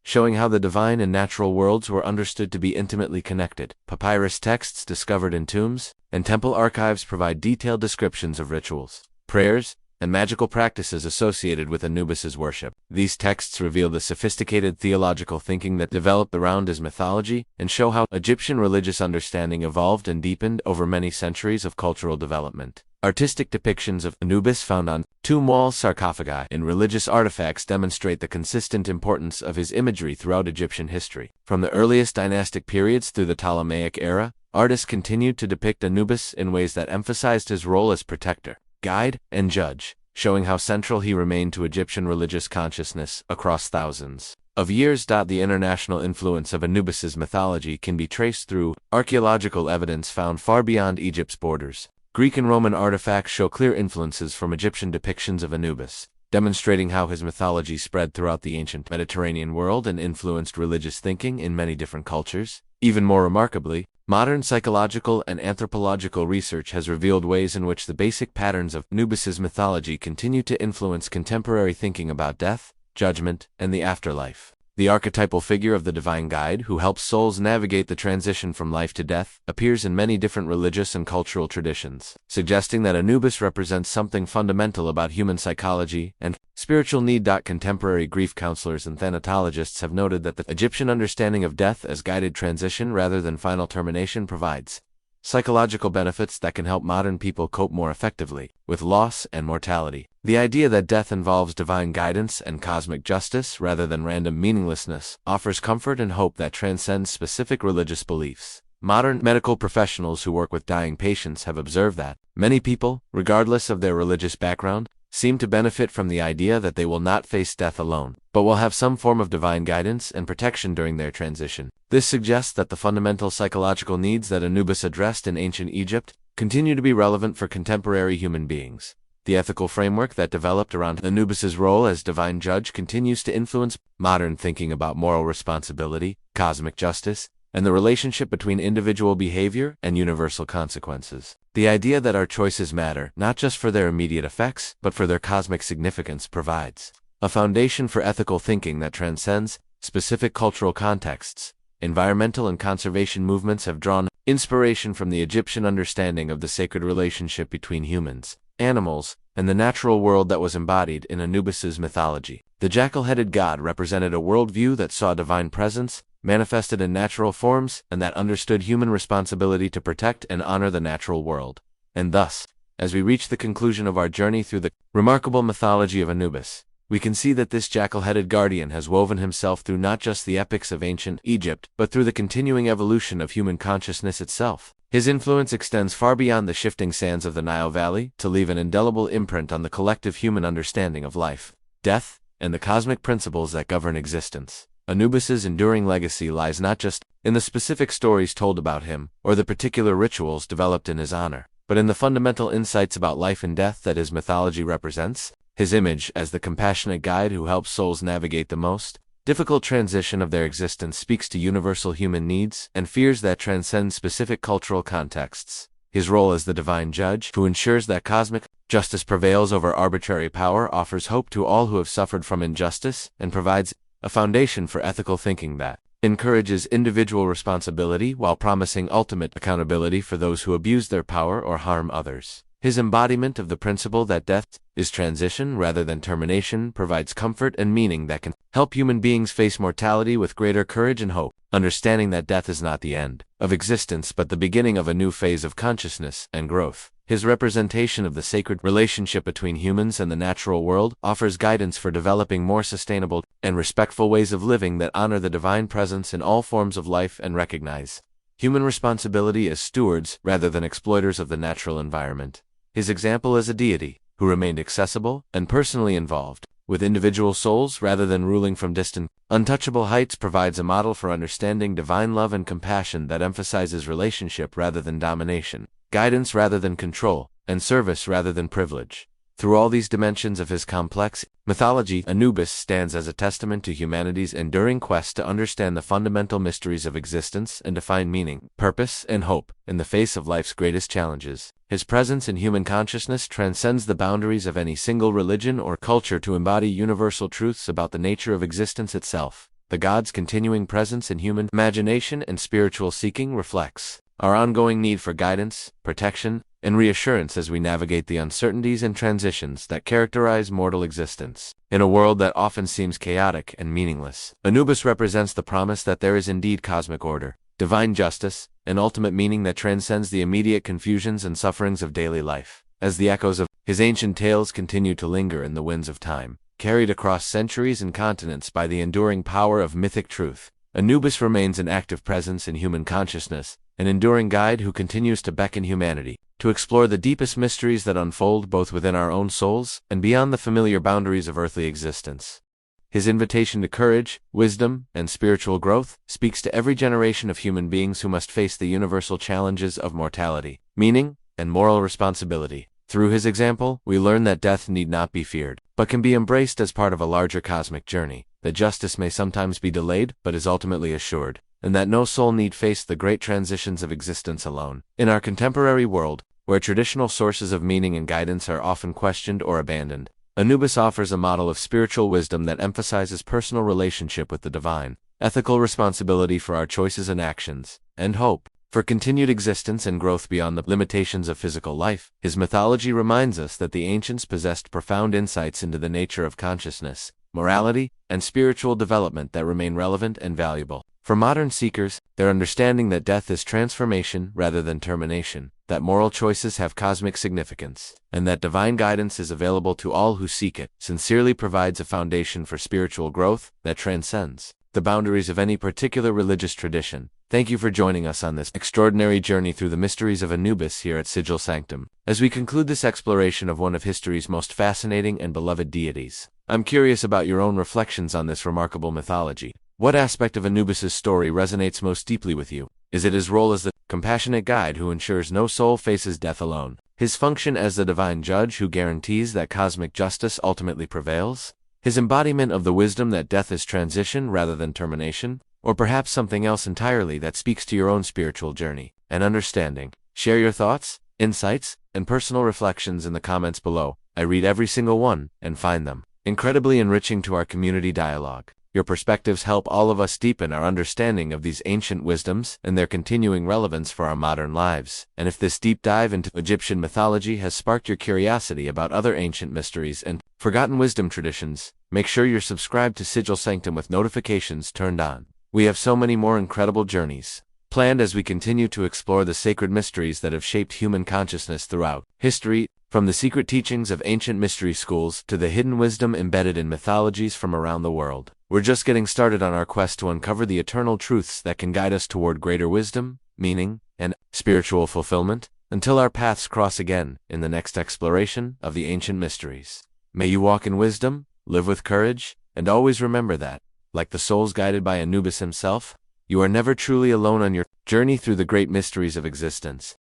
showing how the divine and natural worlds were understood to be intimately connected. Papyrus texts discovered in tombs and temple archives provide detailed descriptions of rituals, prayers, and magical practices associated with Anubis's worship. These texts reveal the sophisticated theological thinking that developed around his mythology and show how Egyptian religious understanding evolved and deepened over many centuries of cultural development. Artistic depictions of Anubis found on tomb walls, sarcophagi, and religious artifacts demonstrate the consistent importance of his imagery throughout Egyptian history. From the earliest dynastic periods through the Ptolemaic era, artists continued to depict Anubis in ways that emphasized his role as protector, guide, and judge, showing how central he remained to Egyptian religious consciousness across thousands of years. The international influence of Anubis's mythology can be traced through archaeological evidence found far beyond Egypt's borders. Greek and Roman artifacts show clear influences from Egyptian depictions of Anubis, demonstrating how his mythology spread throughout the ancient Mediterranean world and influenced religious thinking in many different cultures. Even more remarkably, modern psychological and anthropological research has revealed ways in which the basic patterns of Anubis's mythology continue to influence contemporary thinking about death, judgment, and the afterlife. The archetypal figure of the divine guide who helps souls navigate the transition from life to death appears in many different religious and cultural traditions, suggesting that Anubis represents something fundamental about human psychology and spiritual need. Contemporary grief counselors and thanatologists have noted that the Egyptian understanding of death as guided transition rather than final termination provides psychological benefits that can help modern people cope more effectively with loss and mortality. The idea that death involves divine guidance and cosmic justice rather than random meaninglessness offers comfort and hope that transcends specific religious beliefs. Modern medical professionals who work with dying patients have observed that many people, regardless of their religious background, seem to benefit from the idea that they will not face death alone, but will have some form of divine guidance and protection during their transition. This suggests that the fundamental psychological needs that Anubis addressed in ancient Egypt continue to be relevant for contemporary human beings. The ethical framework that developed around Anubis's role as divine judge continues to influence modern thinking about moral responsibility, cosmic justice, and the relationship between individual behavior and universal consequences. The idea that our choices matter, not just for their immediate effects, but for their cosmic significance, provides a foundation for ethical thinking that transcends specific cultural contexts. Environmental and conservation movements have drawn inspiration from the Egyptian understanding of the sacred relationship between humans, animals, and the natural world that was embodied in Anubis's mythology. The jackal-headed god represented a worldview that saw divine presence manifested in natural forms and that understood human responsibility to protect and honor the natural world. And thus, as we reach the conclusion of our journey through the remarkable mythology of Anubis, we can see that this jackal-headed guardian has woven himself through not just the epics of ancient Egypt, but through the continuing evolution of human consciousness itself. His influence extends far beyond the shifting sands of the Nile Valley to leave an indelible imprint on the collective human understanding of life, death, and the cosmic principles that govern existence. Anubis's enduring legacy lies not just in the specific stories told about him or the particular rituals developed in his honor, but in the fundamental insights about life and death that his mythology represents. His image as the compassionate guide who helps souls navigate the most difficult transition of their existence speaks to universal human needs and fears that transcend specific cultural contexts. His role as the divine judge, who ensures that cosmic justice prevails over arbitrary power, offers hope to all who have suffered from injustice and provides a foundation for ethical thinking that encourages individual responsibility while promising ultimate accountability for those who abuse their power or harm others. His embodiment of the principle that death is transition rather than termination provides comfort and meaning that can help human beings face mortality with greater courage and hope, understanding that death is not the end of existence but the beginning of a new phase of consciousness and growth. His representation of the sacred relationship between humans and the natural world offers guidance for developing more sustainable and respectful ways of living that honor the divine presence in all forms of life and recognize human responsibility as stewards rather than exploiters of the natural environment. His example as a deity, who remained accessible and personally involved with individual souls rather than ruling from distant, untouchable heights, provides a model for understanding divine love and compassion that emphasizes relationship rather than domination, guidance rather than control, and service rather than privilege. Through all these dimensions of his complex mythology, Anubis stands as a testament to humanity's enduring quest to understand the fundamental mysteries of existence and to find meaning, purpose, and hope in the face of life's greatest challenges. His presence in human consciousness transcends the boundaries of any single religion or culture to embody universal truths about the nature of existence itself. The god's continuing presence in human imagination and spiritual seeking reflects our ongoing need for guidance, protection, and reassurance as we navigate the uncertainties and transitions that characterize mortal existence. In a world that often seems chaotic and meaningless, Anubis represents the promise that there is indeed cosmic order, divine justice, and ultimate meaning that transcends the immediate confusions and sufferings of daily life. As the echoes of his ancient tales continue to linger in the winds of time, carried across centuries and continents by the enduring power of mythic truth, Anubis remains an active presence in human consciousness, an enduring guide who continues to beckon humanity to explore the deepest mysteries that unfold both within our own souls and beyond the familiar boundaries of earthly existence. His invitation to courage, wisdom, and spiritual growth speaks to every generation of human beings who must face the universal challenges of mortality, meaning, and moral responsibility. Through his example, we learn that death need not be feared, but can be embraced as part of a larger cosmic journey, that justice may sometimes be delayed but is ultimately assured, and that no soul need face the great transitions of existence alone. In our contemporary world, where traditional sources of meaning and guidance are often questioned or abandoned, Anubis offers a model of spiritual wisdom that emphasizes personal relationship with the divine, ethical responsibility for our choices and actions, and hope for continued existence and growth beyond the limitations of physical life. His mythology reminds us that the ancients possessed profound insights into the nature of consciousness, morality, and spiritual development that remain relevant and valuable. For modern seekers, their understanding that death is transformation rather than termination, that moral choices have cosmic significance, and that divine guidance is available to all who seek it, sincerely provides a foundation for spiritual growth that transcends the boundaries of any particular religious tradition. Thank you for joining us on this extraordinary journey through the mysteries of Anubis here at Sigil Sanctum, as we conclude this exploration of one of history's most fascinating and beloved deities. I'm curious about your own reflections on this remarkable mythology. What aspect of Anubis's story resonates most deeply with you? Is it his role as the compassionate guide who ensures no soul faces death alone? His function as the divine judge who guarantees that cosmic justice ultimately prevails? His embodiment of the wisdom that death is transition rather than termination? Or perhaps something else entirely that speaks to your own spiritual journey and understanding? Share your thoughts, insights, and personal reflections in the comments below. I read every single one and find them incredibly enriching to our community dialogue. Your perspectives help all of us deepen our understanding of these ancient wisdoms and their continuing relevance for our modern lives. And if this deep dive into Egyptian mythology has sparked your curiosity about other ancient mysteries and forgotten wisdom traditions, make sure you're subscribed to Sigil Sanctum with notifications turned on. We have so many more incredible journeys planned as we continue to explore the sacred mysteries that have shaped human consciousness throughout history, from the secret teachings of ancient mystery schools to the hidden wisdom embedded in mythologies from around the world. We're just getting started on our quest to uncover the eternal truths that can guide us toward greater wisdom, meaning, and spiritual fulfillment, until our paths cross again in the next exploration of the ancient mysteries. May you walk in wisdom, live with courage, and always remember that, like the souls guided by Anubis himself, you are never truly alone on your journey through the great mysteries of existence.